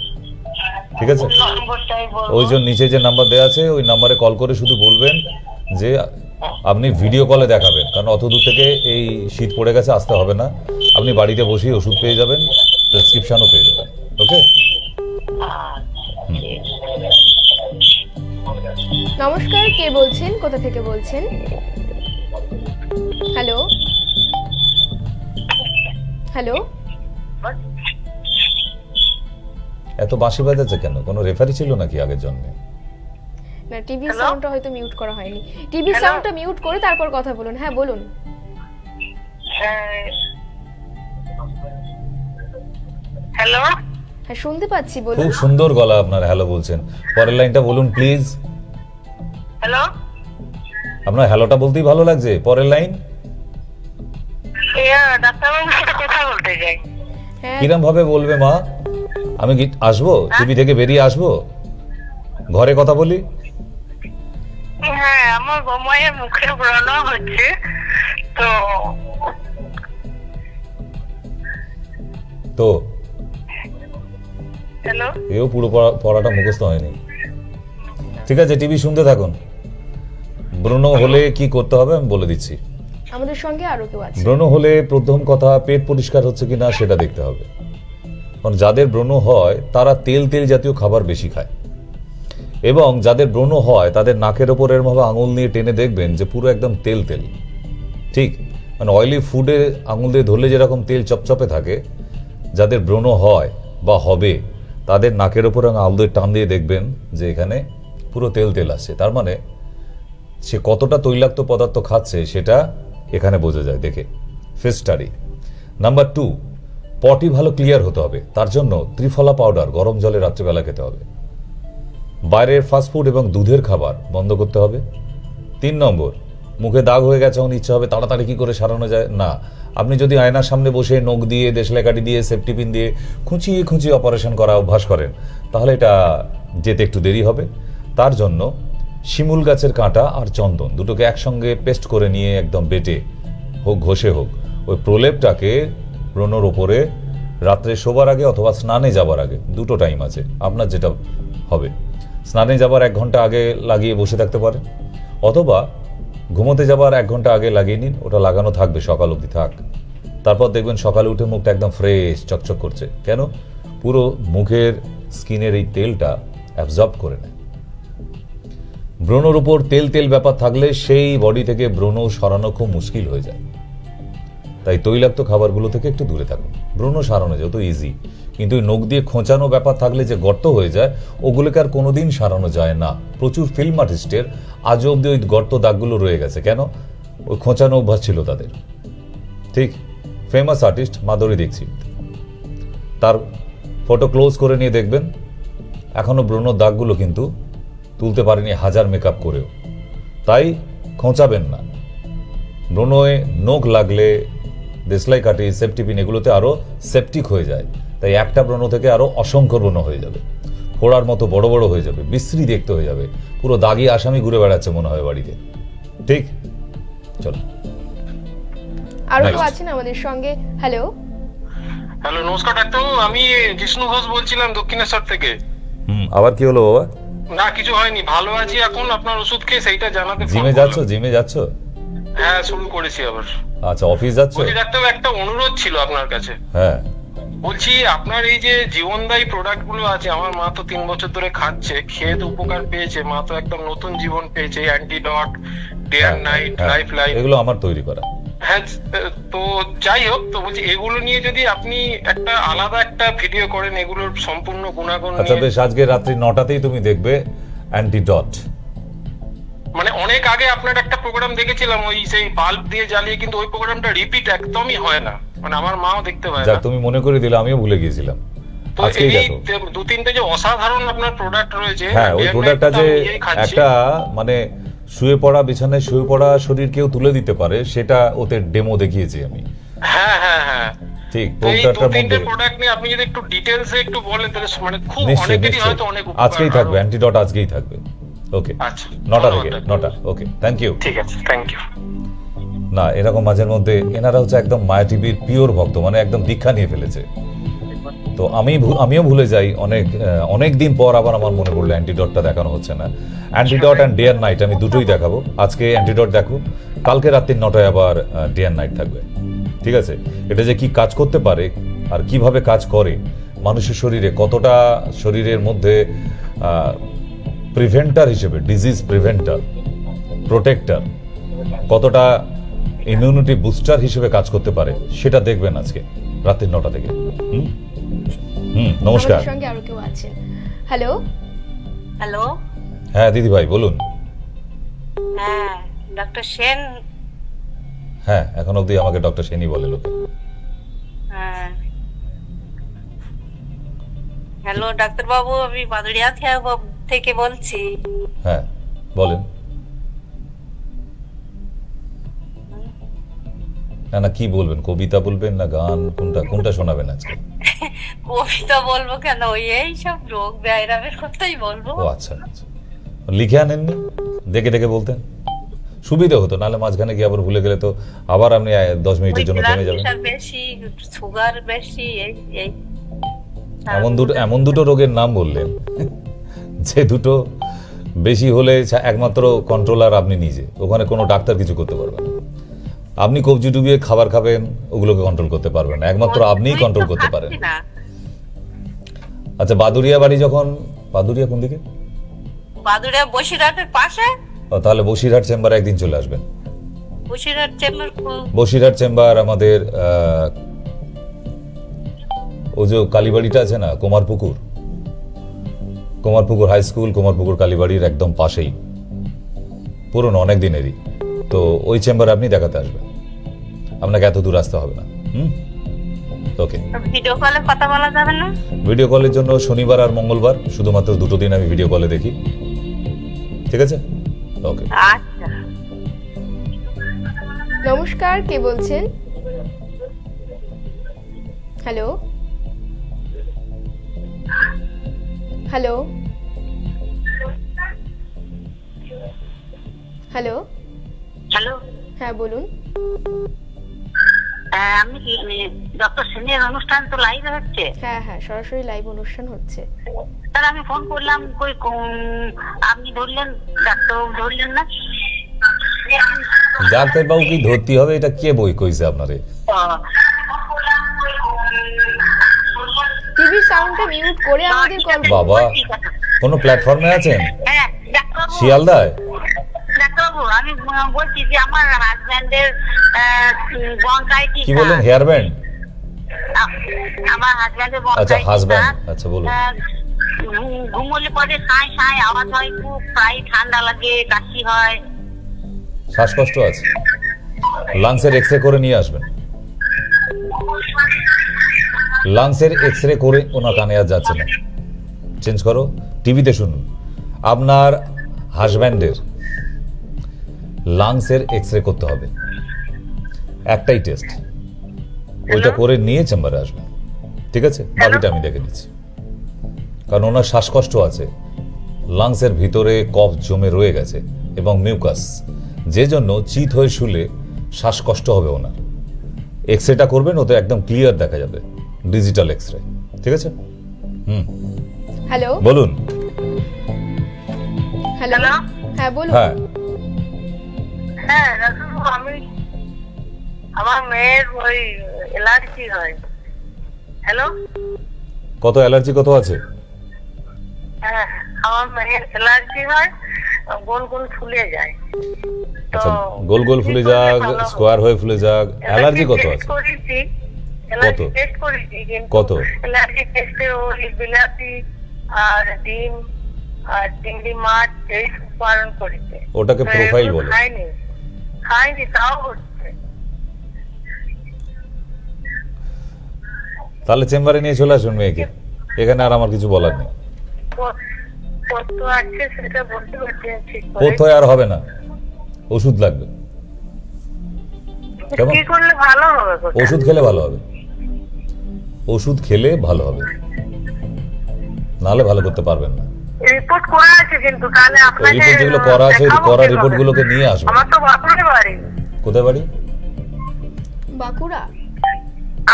ঠিক আছে? নম্বরটাই বলবো। ওই জন্য নিচে যে নাম্বার দেওয়া আছে ওই নাম্বারে কল করে শুধু বলবেন যে আপনি ভিডিও কলে দেখাবেন, কারণ অত দূর থেকে এই শীত পড়ে গেছে, আসতে হবে না, আপনি বাড়িতে বসেই ওষুধ পেয়ে যাবেন, প্রেসক্রিপশনও পেয়ে যাবেন। ওকে? নমস্কার, কে বলছেন, কোথা থেকে বলছেন? হ্যালো হ্যালো, এত বাঁশি বাজাচ্ছে কেন? কোনো রেফারি ছিল নাকি আগের জন্মে? না, টিভির সাউন্ডটা হয়তো মিউট করা হয়নি। টিভির সাউন্ডটা মিউট করে তারপর কথা বলুন। হ্যাঁ বলুন। হ্যালো, হ্যাঁ শুনতে পাচ্ছি, বলুন। খুব সুন্দর গলা আপনার, হ্যালো বলছেন। পরের লাইনটা বলুন প্লিজ। হ্যালো, আপনার হ্যালোটা বলতেই ভালো লাগছে, পরের লাইন। ডাক্তারবাবুর সাথে কথা বলতে চাই। হ্যাঁ, কিরম ভাবে বলবে মা? আমি কি আসবো, টিভি থেকে বেরিয়ে আসবো, ঘরে কথা বলি? হ্যাঁ, আমার বোমায়ের মুখে ব্রণ হচ্ছে তো। তো হ্যালো, এও পুরো পড়াটা মুখস্থ হয়নি। ঠিক আছে, টিভি শুনতে থাকুন। ব্রণ হলে কি করতে হবে আমি বলে দিচ্ছি। আমাদের সঙ্গে আরো কেউ আছে। ব্রণ হলে প্রথম কথা পেট পরিষ্কার হচ্ছে কিনা সেটা দেখতে হবে। কারণ যাদের ব্রণ হয় তারা তেল তেল জাতীয় খাবার বেশি খায়, এবং যাদের ব্রণ হয় তাদের নাকের ওপর এরমভাবে আঙুল নিয়ে টেনে দেখবেন যে পুরো একদম তেল তেল। ঠিক, মানে অয়েলি ফুডে আঙুল দিয়ে ধরলে যেরকম তেল চপচপে থাকে, যাদের ব্রণ হয় বা হবে তাদের নাকের ওপর আঙুল দিয়ে টান দিয়ে দেখবেন যে এখানে পুরো তেল তেল আসছে। তার মানে সে কতটা তৈলাক্ত পদার্থ খাচ্ছে সেটা এখানে বোঝা যায় দেখে। Face study. নাম্বার 2, পটি ভালো ক্লিয়ার হতে হবে, তার জন্য ত্রিফলা পাউডার গরম জলে রাত্রিবেলা খেতে হবে। বাইরের ফাস্টফুড এবং দুধের খাবার বন্ধ করতে হবে। 3 নম্বর, মুখে দাগ হয়ে গেছে, এখন ইচ্ছা হবে তাড়াতাড়ি কি করে সারানো যায় না, আপনি যদি আয়নার সামনে বসে নখ দিয়ে, দেশলাই কাঠি দিয়ে, সেফটি পিন দিয়ে খুঁচিয়ে খুঁচিয়ে অপারেশন করা অভ্যাস করেন, তাহলে এটা যেতে একটু দেরি হবে। তার জন্য শিমুল গাছের কাঁটা আর চন্দন দুটোকে একসঙ্গে পেস্ট করে নিয়ে একদম বেটে হোক, ঘষে হোক, ওই প্রলেপটাকে ব্রণর ওপরে রাত্রে শোবার আগে অথবা স্নানে যাবার আগে, দুটো টাইম আছে আপনার যেটা হবে। স্নানে যাবার 1 ঘন্টা আগে লাগিয়ে বসে থাকতে পারেন, অথবা ঘুমোতে যাবার 1 ঘন্টা আগে লাগিয়ে নিন, ওটা লাগানো থাকবে সকাল অবধি থাক। তারপর দেখবেন সকালে উঠে মুখটা একদম ফ্রেশ চকচক করছে। কেন? পুরো মুখের স্কিনের এই তেলটা অ্যাবজর্ব করে নেয়। ব্রণর উপর তেল তেল ব্যাপার থাকলে সেই বডি থেকে ব্রণ সরানো খুব মুশকিল হয়ে যায়। তাই তৈলাক্ত খাবারগুলো থেকে একটু দূরে থাকুন। ব্রণ সারানো যত ইজি, কিন্তু ওই নখ দিয়ে খোঁচানো ব্যাপার থাকলে যে গর্ত হয়ে যায়, ওগুলোকে আর কোনোদিন সারানো যায় না। প্রচুর ফিল্ম আর্টিস্টের আজও অব্দি ওই গর্ত দাগগুলো রয়ে গেছে। কেন? ওই খোঁচানো অভ্যাস ছিল তাদের। ঠিক, ফেমাস আর্টিস্ট মাধুরী দীক্ষিত, তার ফটো ক্লোজ করে নিয়ে দেখবেন এখনো ব্রণর দাগগুলো কিন্তু তুলতে পারেনি 1000 মেকআপ করেও। তাই খোঁচাবেন না। ব্রণে নখ লাগলে দেশলাই কাঠি, সেফটি পিন এগুলোতে আরো সেপটিক হয়ে যায়। তাই একটা ব্রণ থেকে আরো অসংখ্য ব্রণ হয়ে যাবে, ফোড়ার মতো বড় বড় হয়ে যাবে, বিশ্রী দেখতে হয়ে যাবে, পুরো দাগি আসামি ঘুরে বেড়াচ্ছে মনে হয় বাড়িতে। ঠিক, চলো আরো Next. কেউ আছেন আমাদের সঙ্গে। হ্যালো, হ্যালো, নমস্কার ডাক্তারবাবু, আমি জিষ্ণু ঘোষ বলছিলাম দক্ষিণেশ্বর থেকে। আবার কি হলো বাবা? না, কিছু হয়নি, ভালো আছি এখন। আপনার ওষুধ খেয়ে সেইটা জানাতে ফোন জিমে করলাম। যাচ্ছ? জিমে যাচ্ছ? হ্যাঁ, শুরু করেছি আবার। আচ্ছা, অফিস যাচ্ছ? বলছি ডাক্তারবাবু, একটা অনুরোধ ছিল আপনার কাছে। হ্যাঁ, বলছি আপনার এই যে জীবনদায়ী প্রোডাক্ট গুলো আছে, আমার মা তো 3 বছর ধরে খাচ্ছে, খেয়ে তো উপকার পেয়েছে, মা তো একদম নতুন জীবন পেয়েছে। Antidote, day and night, life line, এগুলো আমার তৈরি করা। হ্যাঁ। তো যাই হোক, তো বলছি এগুলো নিয়ে যদি আপনি একটা আলাদা একটা ভিডিও করেন এগুলোর সম্পূর্ণ গুণাগুণ আচ্ছা নিয়ে। বেশ, আজকে রাত্রি 9টাতেই তুমি দেখবে অ্যান্টিডট। মানে অনেক আগে আপনার একটা প্রোগ্রাম দেখেছিলাম, ওই সেই বাল্ব দিয়ে জ্বালিয়ে, কিন্তু ওই প্রোগ্রামটা রিপিট একদমই হয় না, মানে আমার মাও দেখতে পায় যাক, না। তুমি মনে করে দিলে, আমিও ভুলে গিয়েছিলাম। তো আজকেই এই দেখো। 2-3টে যে অসাধারণ আপনার প্রোডাক্ট রয়েছে, হ্যাঁ, ওই day and প্রোডাক্টটা night যে আমি নিজেই খাচ্ছি। একটা মানে শুয়ে পড়া, বিছানায় শুয়ে পড়া শরীর কেউ তুলে দিতে পারে, সেটা ওতে ডেমো দেখিয়েছি আমি। হ্যাঁ হ্যাঁ হ্যাঁ। ঠিক, তো এই প্রোডাক্টটার 2-3টে মধ্যে প্রোডাক্ট নিয়ে আপনি যদি একটু ডিটেইলসে একটু বলেন তাহলে মানে খুব নিশ্চয়ই অনেকেরই হয়তো নিশ্চয়ই অনেক উপকার। আজকেই থাকবে আরো- অ্যান্টিডট, আজকেই থাকবে। ওকে, আচ্ছা, 9টা থেকে ধন্যবাদ। 9টা। ওকে, থ্যাংক ইউ। ঠিক আছে, থ্যাংক ইউ। না, এরকম মাঝের মধ্যে এনারা হচ্ছে একদম মায়া টিভির পিওর ভক্ত, মানে একদম দীক্ষা নিয়ে ফেলেছে। তো আমিও ভুলে যাই অনেক দিন পর আবার আমার মনে পড়লো অ্যান্টিডটটা দেখানো হচ্ছে না। Antidote and day and night আমি দুটোই দেখাবো। আজকে অ্যান্টিডট দেখো, কালকে রাত্রি 9টায় আবার ডে অ্যান্ড নাইট থাকবে। ঠিক আছে? এটা যে কি কাজ করতে পারে আর কিভাবে কাজ করে মানুষের শরীরে, কতটা শরীরের মধ্যে প্রিভেন্টার হিসেবে, ডিজিজ প্রিভেন্টার, প্রোটেক্টার, কতটা ইমিউনিটি বুস্টার হিসেবে কাজ করতে পারে, সেটা দেখবেন আজকে রাত্রি 9টা থেকে। নমস্কার। আমাদের সঙ্গে আরো কেউ আছেন। হ্যালো, হ্যালো, হ্যাঁ দিদি ভাই বলুন। হ্যাঁ ডক্টর সেন। হ্যাঁ, এখন অবধি আমাকে ডক্টর সেনই বলে লোকে। হ্যাঁ, হ্যালো ডাক্তার বাবু, আমি মাদুরিয়া থেকে বলছি। হ্যাঁ বলেন। না না, কি বলবেন? কবিতা বলবেন না গান? কোনটা শোনাবেন আজকে? কবিতা বলবো কেন, ওই এইসব রোগ ব্যায়ামের কথাই বলবো। ও আচ্ছা আচ্ছা, লিখে আনেননি? দেখে দেখে বলতেন সুবিধা হতো, নাহলে মাঝখানে গিয়ে আবার ভুলে গেলে তো আবার আপনি 10 মিনিটের জন্য থেমে যাবেন। বেশি, সুগার বেশি, এই এমন দুটো রোগের নাম বললেন যে দুটো বেশি হলে একমাত্র কন্ট্রোলার আপনি নিজে, ওখানে কোনো ডাক্তার কিছু করতে পারবে না। আপনি কবজি ডুবিয়ে খাবার খাবেন, ওগুলোকে কন্ট্রোল করতে পারবেন না, একমাত্র আপনিই কন্ট্রোল করতে পারেন। আচ্ছা, বাদুড়িয়া বাড়ি যখন, বাদুড়িয়া কোন দিকে? বাদুড়িয়া বসিরহাটের পাশে। তাহলে বসিরহাট চেম্বারে একদিন চলে আসবেন। বসিরহাট চেম্বার আমাদের ও যে কালীবাড়িটা আছে না, কুমারপুকুর হাই স্কুল, কুমারপুকুর কালীবাড়ির একদম পাশেই, পুরনো অনেক দিনেরই। তো ওই চেম্বারে আপনি দেখাতে আসবেন, আপনাকে এত দূর আসতে হবে না। ওকে। ভিডিও কলে কথা বলা যাবে না? ভিডিও কলের জন্য শনিবার আর মঙ্গলবার শুধুমাত্র দুটো দিন আমি ভিডিও কলে দেখি, ঠিক আছে? ওকে। আচ্ছা, নমস্কার, কে বলছেন? হ্যালো হ্যালো হ্যালো হ্যালো, হ্যাঁ বলুন। আমি কি ডক্টর সেনের অনুষ্ঠান তো লাইভ হচ্ছে? হ্যাঁ হ্যাঁ, সরাসরি লাইভ অনুষ্ঠান হচ্ছে। স্যার আমি ফোন করলাম, কই আপনি ধরলেন, ডাক্তারবাবু ধরলেন না। ডাক্তারবাবু কি ধরতে হবে? এটা কে বই কইছে আপনারে? টিভি সাউন্ডটা মিউট করে আমাদের কল। বাবা, কোন প্ল্যাটফর্মে আছেন? হ্যাঁ ডাক্তারবাবু। শিয়ালদায়? ডাক্তারবাবু আমি বলছি যে আমার হাজবেন্ডের ব্রঙ্কাইটিস। কি বলেন? Hair band? আমার হাজবেন্ডের আচ্ছা, ব্রঙ্কাইটিস। হাজবেন্ড, আচ্ছা বলুন। ঘুমলে পরে সাঁই সাঁই আওয়াজ হয়, খুব প্রায় ঠান্ডা লাগে, কাশি হয়। শ্বাসকষ্ট আছে, লাংসের এক্সরে করে নিয়ে আসবেন। লাংসের এক্সরে করে ওনার কানে আর যাচ্ছে না, চেঞ্জ করো। টিভিতে শুনুন, আপনার হাজব্যান্ডের লাংসের এক্সরে করতে হবে, একটাই টেস্ট, ওইটা করে নিয়ে চেম্বারে আসবেন, ঠিক আছে? বাকিটা আমি দেখে নিচ্ছি। কারণ ওনার শ্বাসকষ্ট আছে, লাংসের ভিতরে কফ জমে রয়ে গেছে এবং মিউকাস, যে জন্য চিত হয়ে শুলে শ্বাসকষ্ট হবে ওনার। এক্সরেটা করবেন, ওতে একদম ক্লিয়ার দেখা যাবে, ডিজিটাল এক্সরে, ঠিক আছে? হ্যালো বলুন। হ্যালো, হ্যাঁ বলুন। হ্যাঁ হ্যাঁ ডাক্তারবাবু, আমি আমার মেয়ের ওই অ্যালার্জি হয়। হ্যালো, কত অ্যালার্জি কত আছে? হ্যাঁ আমার মেয়ের অ্যালার্জি হয়, গোল গোল ফুলে যায়। আচ্ছা, গোল গোল ফুলে যাক, স্কোয়ার হয়ে ফুলে যাক, অ্যালার্জি কত আছে? অ্যালার্জি টেস্ট করেছি, কত? অ্যালার্জি টেস্টে ওই বিলাতি আর ডিম আর চিংড়ি মাছ এই বারণ করেছে। ওটাকে প্রোফাইল বলে। খাইনি তাও হচ্ছে। তাহলে চেম্বারে নিয়ে চলে আসুন মেয়েকে, এখানে আর আমার কিছু বলার নেই। কত আছে সেটা বলতে পারছি না ঠিক করে। কোথায় আর হবে না, ওষুধ লাগবে। কেমন? কি করলে ভালো হবে? ওষুধ খেলে ভালো হবে, ওষুধ খেলে ভালো হবে, নাহলে ভালো করতে পারবেন না। রিপোর্ট করা আছে কিন্তু, তাহলে আপনাকে রিপোর্ট যেগুলো করা আছে, করা রিপোর্ট গুলোকে নিয়ে আসবেন। আমার তো বাঁকুড়ায় বাড়ি। কোথায় বাড়ি? বাঁকুড়া?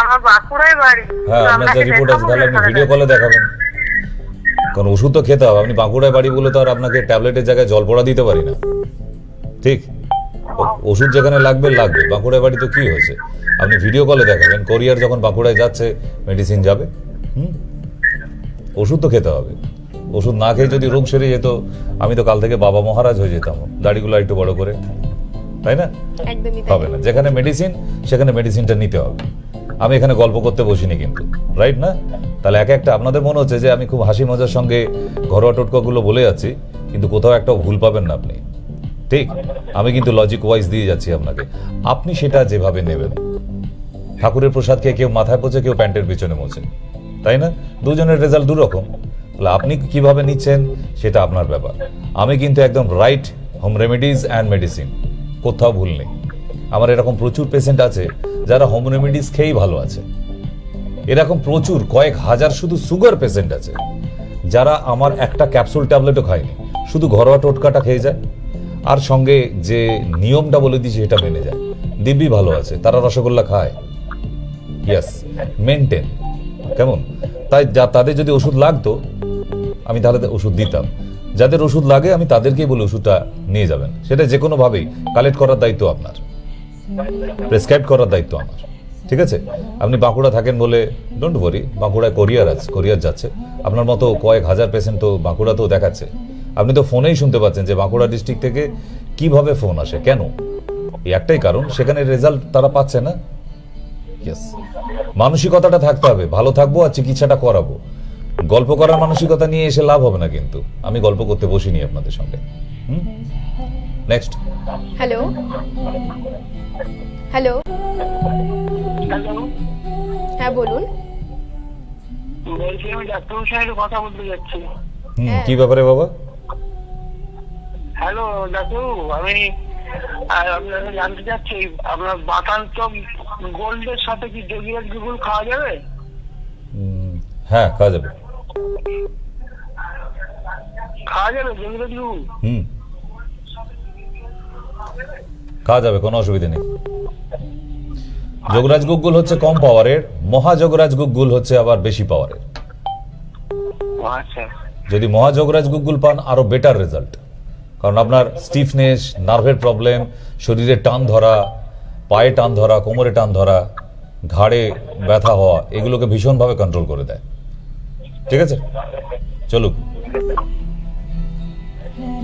আমার বাঁকুড়ায় বাড়ি। হ্যাঁ, আপনার যে রিপোর্ট আছে তাহলে আপনি ভিডিও কলে দেখাবেন, কারণ ওষুধ তো খেতে হবে। আপনি বাঁকুড়ায় বাড়ি বলে তো আর আপনাকে ট্যাবলেটের জায়গায় জল পড়া দিতে পারি না, ঠিক? ওষুধ যেখানে লাগবে লাগবে। বাঁকুড়ায় বাড়ি তো কি হয়েছে, আপনি ভিডিও কলে দেখাবেন, কোরিয়ার যখন বাঁকুড়ায় যাচ্ছে মেডিসিন যাবে। ওষুধ তো খেতে হবে, ওষুধ না খেয়ে যদি রোগ সেরে যেত, আমি তো কাল থেকে বাবা মহারাজ হয়ে যেতাম, দাড়িগুলো একটু বড় করে, তাই না? একদমই তাই। হবে না, যেখানে মেডিসিন সেখানে মেডিসিনটা নিতে হবে। আমি এখানে গল্প করতে বসিনি কিন্তু, রাইট না? তাহলে এক একটা আপনাদের মনে হচ্ছে যে আমি খুব হাসি মজার সঙ্গে ঘরোয়া টোটকাগুলো বলে যাচ্ছি, কিন্তু কোথাও একটা ভুল পাবেন না আপনি, ঠিক? আমি কিন্তু লজিক ওয়াইজ দিয়ে যাচ্ছি আপনাকে, আপনি সেটা যেভাবে নেবেন। ঠাকুরের প্রসাদ খেয়ে কেউ মাথায় পোছে, কেউ প্যান্টের পিছনে মোছে, তাই না? দুজনের রেজাল্ট দুরকম। তাহলে আপনি কিভাবে নিচ্ছেন সেটা আপনার ব্যাপার। আমি কিন্তু একদম right home remedies and medicine, কোথাও ভুল নেই। আমার এরকম প্রচুর পেশেন্ট আছে যারা হোম রেমেডিস খেয়েই ভালো আছে। এরকম প্রচুর কয়েক হাজার শুধু সুগার পেশেন্ট আছে যারা আমার একটা ক্যাপসুল ট্যাবলেটও খায়নি, শুধু ঘরোয়া টোটকাটা খেয়ে যায় আর সঙ্গে যে নিয়মটা বলে দিয়েছি সেটা মেনে যায়, দিব্যি ভালো আছে। তারা রসগোল্লা খায়, ইয়েস, মেনটেন। কেমন? তাই তাদের যদি ওষুধ লাগতো আমি তাহলে ওষুধ দিতাম। যাদের ওষুধ লাগে আমি তাদেরকেই বলে ওষুধটা নিয়ে যাবেন। সেটা যে কোনোভাবেই কালেক্ট করার দায়িত্ব আপনার, প্রেসক্রাইব করার দায়িত্ব আমার। ঠিক আছে? আপনি বাঁকুড়া থাকেন বলে ডোন্ট ওয়ারি, বাঁকুড়ায় কোরিয়ার আছে, কোরিয়ার যাচ্ছে। আপনার মতো কয়েক হাজার পেশেন্ট তো বাঁকুড়াতেও দেখাচ্ছে। আপনি তো ফোনেই শুনতে পাচ্ছেন যে বাঁকুড়া ডিস্ট্রিক্ট থেকে কিভাবে ফোন আসে। কেন? এই একটাই কারণ, সেখানে রেজাল্ট তারা পাচ্ছে না। ইয়েস, মানসিকতাটা থাকতে হবে, ভালো থাকবো আর চিকিৎসাটা করাবো। গল্প করার মানসিকতা নিয়ে এসে লাভ হবে না, কিন্তু আমি গল্প করতে বসিনি আপনাদের সঙ্গে। নেক্সট। হ্যালো হ্যালো, হ্যালো, হ্যাঁ বলুন। বলছি আমি ডাক্তারের সাথে কথা বলতে যাচ্ছি। কি ব্যাপারে বাবা? হ্যালো ডাক্তারবাবু, আমি আপনাকে জানতে চাচ্ছি আপনার বাতান্ত গোল্ডের সাথে কি যোগীরাজ গুগল খাওয়া যাবে? হ্যাঁ, খাওয়া যাবে। খাওয়া যাবে যোগীরাজ গুগল? খাওয়া যাবে, কোনো অসুবিধা নেই। যোগরাজ গুগল হচ্ছে কম পাওয়ারের, মহাযোগরাজ গুগল হচ্ছে আবার বেশি পাওয়ারের। আচ্ছা, যদি মহাযোগরাজ গুগল পান আরো বেটার রেজাল্ট, কারণ আপনার স্টিফনেস, নার্ভের প্রবলেম, শরীরে টান ধরা, পায়ে টান ধরা, কোমরে টান ধরা, ঘাড়ে ব্যথা হওয়া, এগুলোকে ভীষণভাবে কন্ট্রোল করে দেয়। ঠিক আছে, চলুক।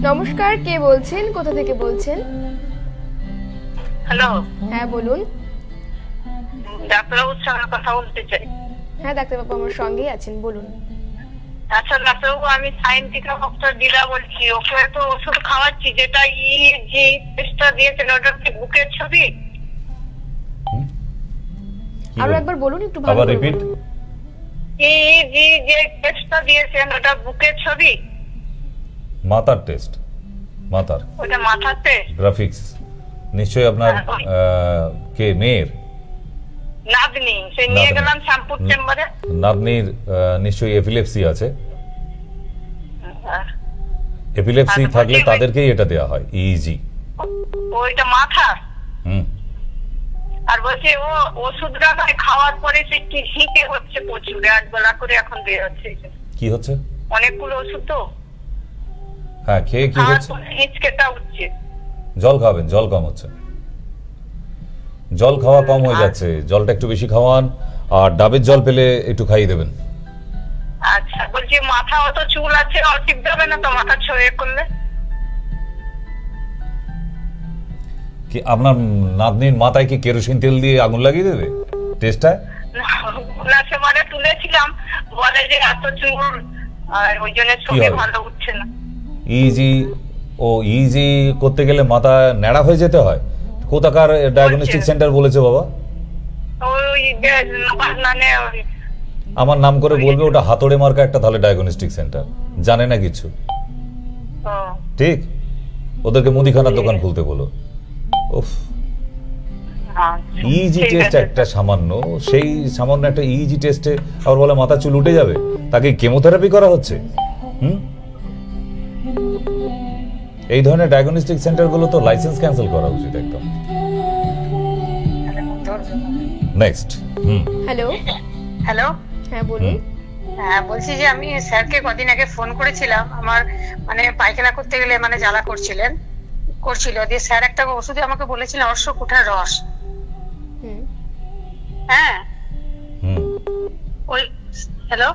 নমস্কার, কে বলছেন, কোথা থেকে বলছেন? হ্যালো, হ্যাঁ বলুন। ডাক্তারবাবুর সঙ্গে কথা বলতে চাই। হ্যাঁ ডাক্তারবাবু আমার সঙ্গেই আছেন, বলুন। আচ্ছা ডাক্তারবাবু, আমি সায়েন্টিকা ডক্টর দিলা বলছি। ওকে তো ওষুধ খাওয়াচ্ছি, যেটা যে টেস্টটা দিয়েছেন ওটা কি বুকের ছবি? আরো একবার বলুন, একটু ভালো আবার করে রিপিট। বলুন। যে টেস্টটা দিয়েছেন ওটা বুকের ছবি? মাথার টেস্ট, মাথার ওটা মাথার টেস্ট? গ্রাফিক্স নিশ্চয়ই আপনার কে মেয়ের? নাতনি। সে নিয়ে গেলাম শ্যাম্পুর চেম্বারে। নাতনির নিশ্চয়ই এপিলেপসি আছে। এপিলেপসি থাকলে তাদেরকেই এটা দেওয়া হয়, ইজি। ওইটা মাথা। আর বলছে ও ওষুধটা খাওয়ার পরে সে কি হিঁকে হচ্ছে প্রচুর, এক বেলা করে এখন বের হচ্ছে। কি হচ্ছে? অনেকগুলো ওষুধ তো। হ্যাঁ, খেয়ে কি হচ্ছে? হিঁচকেটা উঠছে। জল খাবেন, জল কম হচ্ছে। জল খাওয়া কম হয়ে যাচ্ছে, জলটা একটু বেশি খাওয়ান, আর ডাবের জল পেলে একটু খাইয়ে দেবেন। আচ্ছা, বলছি মাথা অত চুল আছে, অসুখ দেবে না তো মাথা ছড়িয়ে করলে? কি আপনার নাতনির মাথায় কি কেরোসিন তেল দিয়ে আগুন লাগিয়ে দেবে টেস্টটায়? না, সেবারে তুলেছিলাম, বলে যে এত চুল, আর ওই জন্য ছবি ভালো উঠছে না। ইজি করতে গেলে মাথা ন্যাড়া হয়ে যেতে হয়। কোথাকার ডায়াগনস্টিক সেন্টার বলেছে বাবা? ওই মানে আমার নাম করে বলবে ওটা হাতড়ে মার্কা একটা তাহলে ডায়াগনস্টিক সেন্টার, জানে না কিছু। ঠিক, ওদেরকে মুদিখানার দোকান খুলতে বলো। উফ, ইজি টেস্ট একটা সামান্য, সেই সামান্য একটা ইজি টেস্টে আবার বলে মাথা চুল উঠে যাবে। তাকে কেমোথেরাপি করা হচ্ছে। এই ধরনের ডায়াগনস্টিক সেন্টারগুলো তো লাইসেন্স ক্যান্সেল করা উচিত একদম। নেক্সট। হ্যালো হ্যালো, হ্যাঁ বলুন। হ্যাঁ বলছি যে আমি স্যারকে কদিন আগে ফোন করেছিলাম, আমার মানে পায়খানা করতে গেলে মানে জ্বালা করছিল, দিয়ে স্যার একটা ওষুধে আমাকে বলেছিলেন অশ্বকুঠার রস। হ্যাঁ ওই, হ্যালো,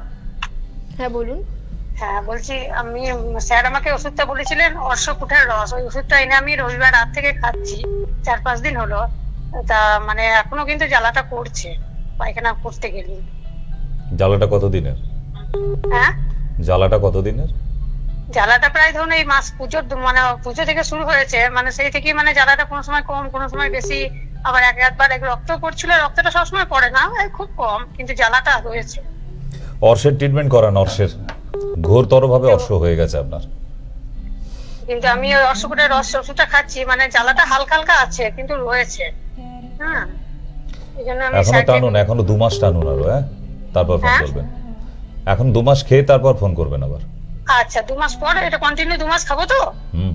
হ্যাঁ বলুন। হ্যাঁ বলছি, আমি স্যার আমাকে ওষুধটা বলেছিলেন অশ্বকুঠার রস, ওই ওষুধটা এনে আমি রবিবার রাত থেকে খাচ্ছি, 4-5 দিন হলো। তা মানে এখনো কিন্তু জ্বালাটা করছে পায়খানা করতে গেলে। জ্বালাটা কতদিনের? হ্যাঁ, জ্বালাটা কতদিনের? জ্বালাটা প্রায় ধরুন এই মাস পুজোর মানে পুজো থেকে শুরু হয়েছে, মানে সেই থেকে মানে জ্বালাটা কোনো সময় কম, কোনো সময় বেশি, আবার একবার রক্ত পড়ছিল, রক্তটা সবসময় পড়ে না, খুব কম, কিন্তু জ্বালাটা রয়েছে। অর্শের ট্রিটমেন্ট করান, অর্শের ঘোরতর ভাবে অর্শ হয়ে গেছে আপনার। কিন্তু আমি ওই অশ্বগন্ধার রস ওষুধটা খাচ্ছি, মানে জ্বালাটা হালকা হালকা আছে কিন্তু রয়েছে। হ্যাঁ, এই জন্য আমি এখনো টানুন, এখনো 2 মাস টানুন আরো, হ্যাঁ, তারপর ফোন হ্যাঁ? করবেন। এখন 2 মাস খেয়ে তারপর ফোন করবেন আবার। আচ্ছা, 2 মাস পর এটা কন্টিনিউ 2 মাস খাবো তো? হুম।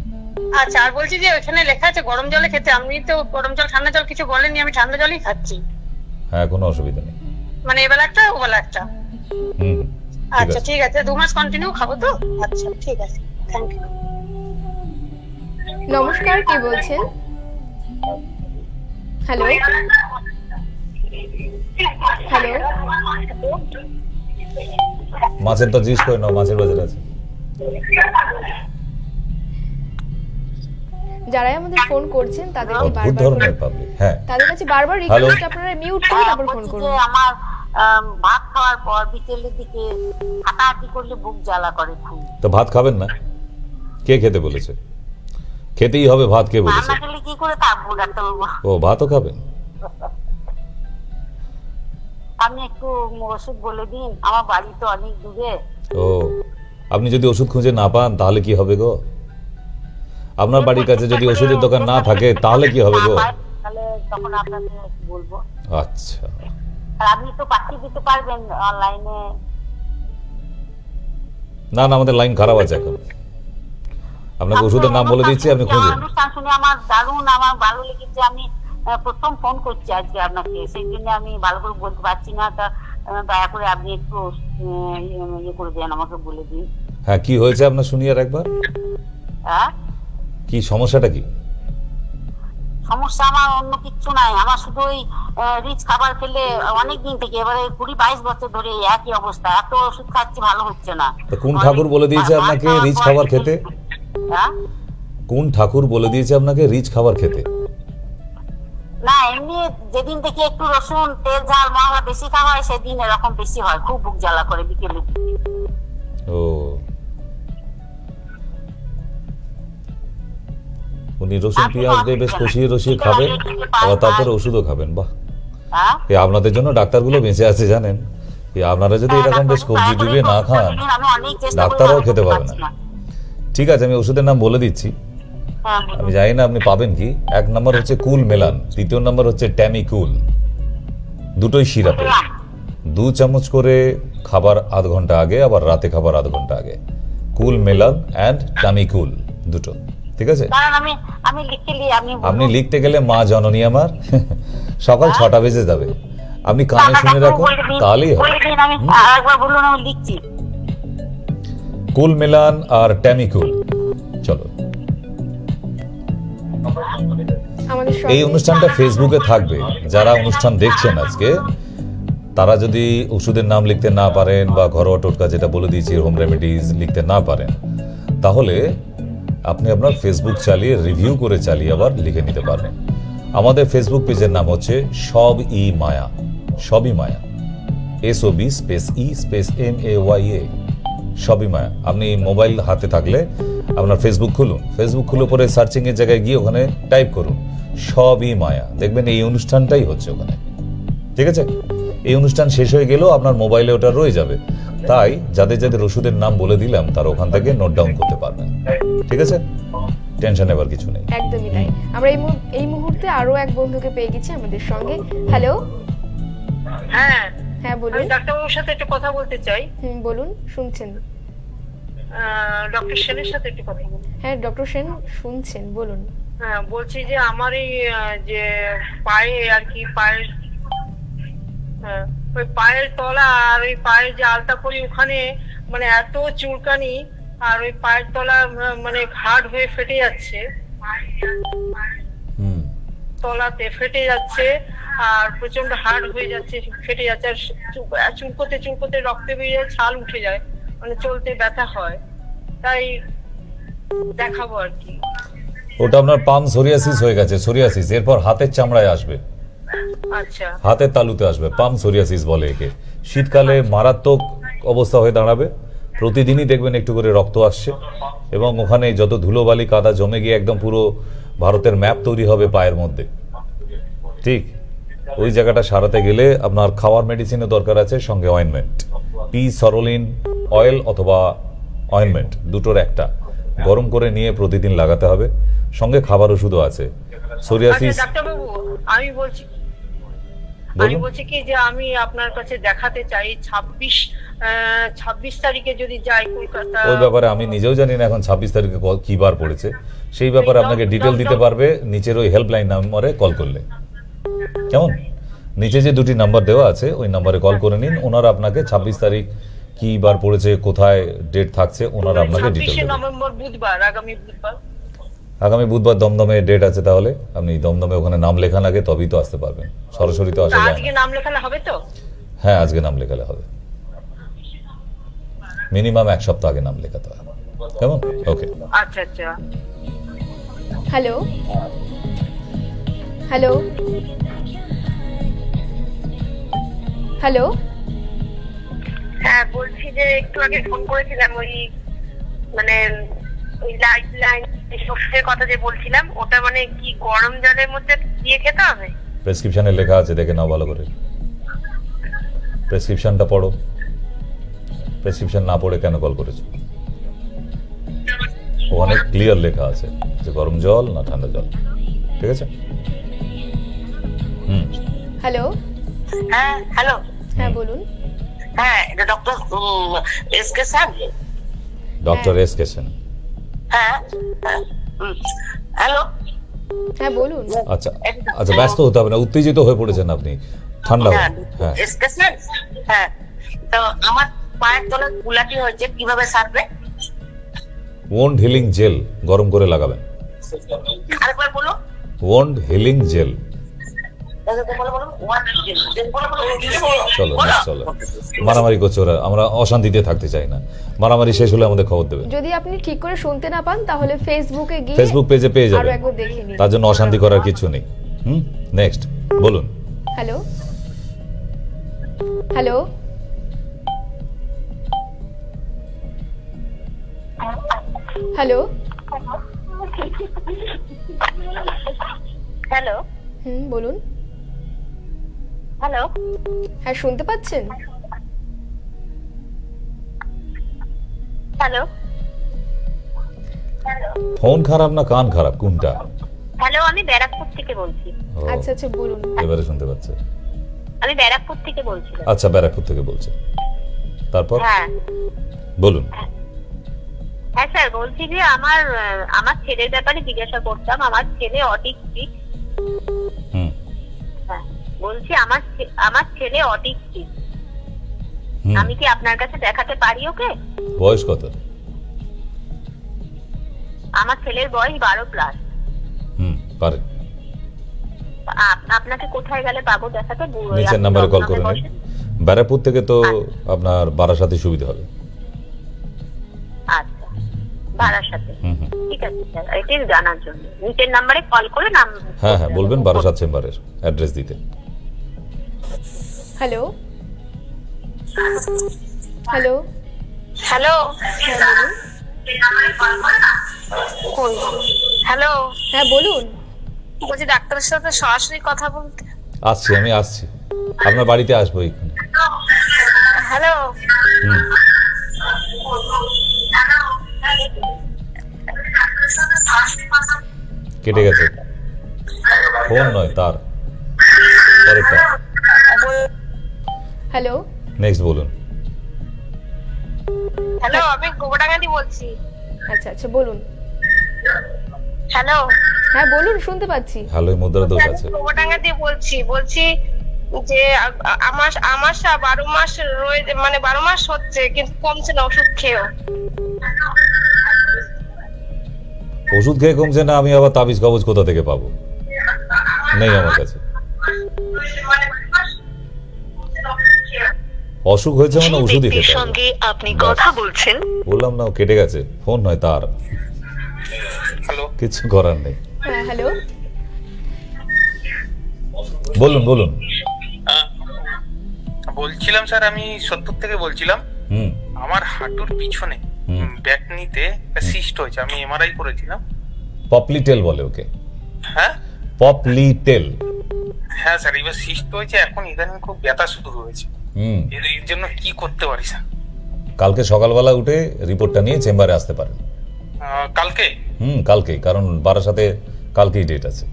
আচ্ছা, আর বলছি যে ওখানে লেখা আছে গরম জলে খেতে, আপনি তো গরম জল ঠান্ডা জল কিছু বলেননি, আমি ঠান্ডা জলই খাচ্ছি। হ্যাঁ, কোনো অসুবিধা নেই। মানে এবেলা একটা ওবেলা একটা। হুম, আচ্ছা ঠিক আছে, 2 মাস কন্টিনিউ খাবো তো? আচ্ছা ঠিক আছে, থ্যাংক ইউ। নমস্কার, কে বলছেন? হ্যালো হ্যালো, মাছের তো জিজ্ঞেস করে নাও, মাছের বাজার আছে। যারাই আমাদের ফোন করছেন তাদেরকে অদ্ভুত বারবার ধরনের পাবলিক। হ্যাঁ, তাদের কাছে বারবার রিকোয়েস্ট, আপনারা মিউট করে তারপর ফোন বলছি করুন। যে আমার ভাত খাওয়ার পর বিকেলের দিকে হাঁটাহাঁটি করলে বুক জ্বালা করে খুব। তো ভাত খাবেন না? কে খেতে বলেছে? খেতেই হবে ভাত, কে বলেছে? রান্না করলে কি করে থাকবো ডাক্তারবাবু? ও, ভাতও খাবেন? আপনি একটু ওষুধ বলে দিন, আমার বাড়ি তো অনেক দূরে। ও, আপনি যদি ওষুধ খুঁজে না পান তাহলে কি হবে গো? আপনার বাড়ির কাছে যদি ওষুধের দোকান না থাকে তাহলে কি হবে গো? তাহলে তখন আপনাকে বলবো। আচ্ছা, আর আপনি তো পাঠিয়ে দিতে পারবেন অনলাইনে? না না, আমাদের লাইন খারাপ আছে এখন। আপনাকে ওষুধের নাম বলে দিচ্ছি, আপনি খুঁজুন। অনুষ্ঠান শুনে আমার দারুণ, আমার ভালো লেগেছে। আমি প্রথম ফোন করছি আজকে আপনাকে, সেই জন্য আমি ভালো করে বলতে পারছি না। তা দয়া করে আপনি একটু ইয়ে করে দেন, আমাকে বলে দিন। হ্যাঁ, কি হয়েছে আপনার শুনি আর একবার। হ্যাঁ, কি সমস্যাটা কি? সমস্যা আমার অন্য কিচ্ছু নাই, আমার শুধু ওই রিচ খাবার খেলে অনেক দিন থেকে, এবারে 20-22 বছর ধরে এই একই অবস্থা। এত ওষুধ খাচ্ছি, ভালো হচ্ছে না। তো কোন ঠাকুর বলে দিয়েছে আপনাকে রিচ খাবার খেতে? হ্যাঁ? কোন ঠাকুর বলে দিয়েছে আপনাকে রিচ খাবার খেতে? না, এমনি যেদিন থেকে একটু রসুন তেল ঝাল মশলা বেশি খাওয়া হয় সেদিন এরকম বেশি হয়, খুব বুক জ্বালা করে বিকেলে। ও, উনি রসুন পেঁয়াজ দিয়ে বেশ কষিয়ে রসিয়ে খাবেন, আবার তারপরে ওষুধও খাবেন। বাহ, হ্যাঁ? এ আপনাদের জন্য ডাক্তারগুলো বেঁচে আছে জানেন। আপনারা যদি এরকম বেশ কবজি ডুবিয়ে না খান, আমি অনেক চেষ্টা ডাক্তারও করে খেতে পাবে পারছি না। ঠিক আছে, আমি ওষুধের নাম বলে দিচ্ছি। হ্যাঁ, আমি জানি না আপনি পাবেন কি। 1 নম্বর হচ্ছে কুল মেলান, 2য় নম্বর হচ্ছে ট্যামি কুল, দুটোই সিরাপে। 2 চামচ করে খাবার আধ ঘন্টা আগে, আবার রাতে খাবার আধ ঘন্টা আগে। কুল মেলান অ্যান্ড ট্যামি কুল, দুটো। ঠিক আছে, কারণ আমি লিখে নিই, আপনি লিখতে গেলে মা জননী আমার সকাল 6টা বেজে যাবে। আপনি কানে শুনে রাখুন, তাহলেই হবে। বলে দিন, আমি আরেকবার বলুন, আমি লিখছি। কুল মেলান আর ট্যামি কুল। চলো, আমাদের এই সঙ্গে অনুষ্ঠানটা ফেসবুকে থাকবে। যারা অনুষ্ঠান দেখছেন আজকে, তারা যদি ওষুধের নাম লিখতে না পারেন বা ঘরোয়া টোটকা যেটা বলে দিয়েছি হোম রেমেডিজ লিখতে না পারেন, তাহলে আপনি আপনার ফেসবুক চালিয়ে রিভিউ করে চালিয়ে আবার লিখে নিতে পারবেন। আমাদের ফেসবুক পেজের নাম হচ্ছে সব ই মায়া, সবই মায়া, SOB space E space MAYA, সবই মায়া। আপনি মোবাইল হাতে থাকলে আপনার ফেসবুক খুলুন, ফেসবুক খুলে পরে সার্চিং এর জায়গায় গিয়ে ওখানে টাইপ করুন সবই মায়া, দেখবেন এই অনুষ্ঠানটাই হচ্ছে ওখানে। ঠিক আছে, এই অনুষ্ঠান শেষ হয়ে গেলেও আপনার মোবাইলে ওটা রয়ে যাবে। তাই যাদের যাদের ওষুধের নাম বলে দিলাম তারা ওখান থেকে নোট ডাউন করতে পারবেন। ঠিক আছে, টেনশন নেবার কিছু নেই। একদমই তাই। আমরা এই মুহূর্তে আরো এক বন্ধুকে পেয়ে গেছি আমাদের সঙ্গে। হ্যালো, হ্যাঁ, হ্যাঁ বলুন। আমি ডাক্তারবাবুর সাথে একটু কথা বলতে চাই। বলুন, শুনছেন। ডক্টর সেনের সাথে একটু কথা বলুন। হ্যাঁ, ডক্টর সেন শুনছেন, বলুন। হ্যাঁ, বলছি যে আমার এই যে পায়ে আর কি, পায়ের ওই পায়ের তলা আর ওই পায়ের যে আলতা পরি ওখানে মানে এত চুলকানি, আর ওই পায়ের তলা মানে ঘাট হয়ে ফেটে যাচ্ছে, তলাতে ফেটে যাচ্ছে, আর প্রচন্ড হার্ড হয়ে যাচ্ছে, ফেটে যাচ্ছে, আর চুলকোতে চুলকোতে রক্ত বেরিয়ে ছাল উঠে যায়, মানে চলতে ব্যথা হয়। তাই দেখাবো আর কি। ওটা আপনার পাম সোরিয়াসিস হয়ে গেছে, সোরিয়াসিস। এরপর হাতের চামড়ায় আসবে, আচ্ছা, হাতের তালুতে আসবে, পাম সোরিয়াসিস বলে একে। শীতকালে মারাত্মক অবস্থা হয়ে দাঁড়াবে। প্রতিদিনই দেখবেন একটু করে রক্ত আসছে, এবং ওখানে যত ধুলোবালি কাদা জমে গিয়ে একদম পুরো ভারতের ম্যাপ তৈরি হবে পায়ের মধ্যে। ঠিক, ওই জায়গাটা সারাতে গেলে আপনার খাওয়ার মেডিসিনের দরকার আছে, সঙ্গে অয়েনমেন্ট, পি সরোলিন অয়েল অথবা অয়েনমেন্ট, দুটোর একটা। গরম করে নিয়ে প্রতিদিন লাগাতে হবে, সঙ্গে খাবার ওষুধও আছে। সোরিয়াসিস ডাক্তারবাবু আমি বলছি বলুন। কি যে আমি আপনার কাছে দেখাতে চাই 26 তারিখে যদি যাই কলকাতা। ওই ব্যাপারে আমি নিজেও জানি না এখন 26 তারিখে কি বার পড়েছে, সেই ব্যাপারে আপনাকে ডিটেল দিতে পারবে নিচের ওই হেল্পলাইন নাম্বারে কল করলে। কেমন? নিচে যে দুটি নাম্বার দেওয়া আছে ওই নাম্বারে কল করে নিন, ওনারা আপনাকে 26 তারিখ কি বার পড়েছে, কোথায় ডেট থাকছে, ওনারা আপনাকে ডিটেল 26 দেবেন। নভেম্বর বুধবার, আগামী বুধবার দমদমে ডেট আছে, তাহলে আপনি দমদমে ওখানে নাম লেখান আগে, তবেই তো আসতে পারবেন, সরাসরি তো আসা যায় আজকে না। নাম লেখানো হবে তো? হ্যাঁ, আজকে নাম লেখালে হবে, মিনিমাম 1 সপ্তাহ আগে নাম লেখাতে হবে। কেমন? ওকে। আচ্ছা আচ্ছা। হ্যালো হ্যালো হ্যালো হ্যাঁ, বলছি যে একটু আগে ফোন করেছিলাম ওই মানে ওই লাইফ লাইন ওষুধের কথা যে বলছিলাম, ওটা মানে কি গরম জলের মধ্যে দিয়ে খেতে হবে? প্রেসক্রিপশনে লেখা আছে, দেখে নাও ভালো করে। প্রেসক্রিপশনটা পড়ো। প্রেসক্রিপশন না পড়ে কেন কল করেছো? ওখানে ক্লিয়ার লেখা আছে যে গরম জল না ঠান্ডা জল। ঠিক আছে? হ্যালো হ্যাঁ হ্যালো, হ্যাঁ বলুন। হ্যাঁ এটা doctor S K sir? Doctor S K Sen. হ্যাঁ হ্যালো, হ্যাঁ বলুন। আচ্ছা আচ্ছা, ব্যস্ত হতে হবে না, উত্তেজিত হয়ে পড়েছেন আপনি, ঠান্ডা হন। হ্যাঁ, এস কে স্যার। হ্যাঁ, তো আমার পায়ের তলে গুলাটি হয়েছে, কিভাবে সারবে? ওন্ড হিলিং জেল গরম করে লাগাবেন। আরেকবার বলো। Wound healing gel. চলো চলো, মারামারি করছে ওরা, আমরা অশান্তিতে থাকতে চাই না। মারামারি শেষ হলে আমাদের খবর দেবে। যদি আপনি ঠিক করে শুনতে না পান তাহলে ফেসবুকে গিয়ে ফেসবুক পেজে পেয়ে আরো যাবেন, একবার দেখে নিন। তার জন্য অশান্তি করার কিছু নেই। নেক্সট বলুন। হ্যালো হ্যালো হ্যালো হ্যালো বলুন। হ্যালো হ্যাঁ শুনতে পাচ্ছেন? হ্যালো ফোন খারাপ না কান খারাপ, কোনটা? হ্যালো, আমি ব্যারাকপুর থেকে বলছি। ও, আচ্ছা আচ্ছা বলুন। এবারে শুনতে পাচ্ছে। আমি ব্যারাকপুর থেকে বলছিলাম। আচ্ছা, ব্যারাকপুর থেকে বলছে, তারপর হ্যাঁ বলুন। হ্যাঁ স্যার, বলছি যে আমার ছেলের ব্যাপারে জিজ্ঞাসা করতাম। আমার ছেলে অটিস্টিক। হুম হ্যাঁ, বলছি আমার ছেলে অটিস্টিক। হুম। আমি কি আপনার কাছে দেখাতে পারি ওকে? বয়স কত? আমার ছেলের বয়স 12+। পারে। আপনাকে কোথায় গেলে পাবো দেখাতে? নিচের নাম্বারে কল করে নিন। ব্যারাকপুর থেকে তো আপনার বারাসাতে সুবিধা হবে। আচ্ছা, বারাসাতে। হুম হুম। ঠিক আছে স্যার, এটি জানার জন্য নিচের নাম্বারে কল করে নাম। হ্যাঁ হ্যাঁ, বলবেন বারাসাত চেম্বারের অ্যাড্রেস দিতে। হ্যালো হ্যালো হ্যালো হ্যালো, হ্যাঁ বলুন। বলছি ডাক্তারের সাথে সরাসরি কথা বলতে। আসছি, আমি আসছি, আপনার বাড়িতে আসবো এখানে। হ্যালো হুম। কেটে গেছে, ফোন নয় তার, পরেরটা। হ্যালো নেক্সট বলুন। হ্যালো, আমি গোবরডাঙ্গাটি বলছি। আচ্ছা আচ্ছা বলুন। হ্যালো হ্যাঁ বলুন, শুনতে পাচ্ছি। ভালোই মুদ্রা দোষ আছে। গোবরডাঙ্গাটি বলছি যে আমার 12 মাস রয়েছে, মানে 12 মাস হচ্ছে কিন্তু কমছে না ওষুধ খেয়েও। ওষুধ খেয়ে কমছে না, আমি আবার তাবিজ কবজ কোথা থেকে পাবো? নেই আমার কাছে। অসুখ হয়েছে মানে ওষুধই খেতে হবে। সঙ্গে আপনি কথা বলছেন। বললাম না, ও কেটে গেছে, ফোন নয় তার। হ্যালো, কিছু করার নেই। হ্যাঁ হ্যালো বলুন বলুন। বলছিলাম স্যার, আমি 70 থেকে বলছিলাম। হুম আমার হাঁটুর পিছনে ব্যাকনিতে সিস্ট হয়েছে, আমি এমআরআই করেছিলাম। পপলিটেল বলে ওকে। হ্যাঁ পপলিটেল। হ্যাঁ স্যার, এবার সিস্ট হয়েছে, এখন ইদানিং খুব ব্যথা শুরু হয়েছে। এর জন্য কি করতে পারি স্যার? কালকে সকালবেলা উঠে রিপোর্টটা নিয়ে চেম্বারে আসতে পারেন। কালকে? কালকেই, কারণ বারাসাতে কালকেই ডেট আছে।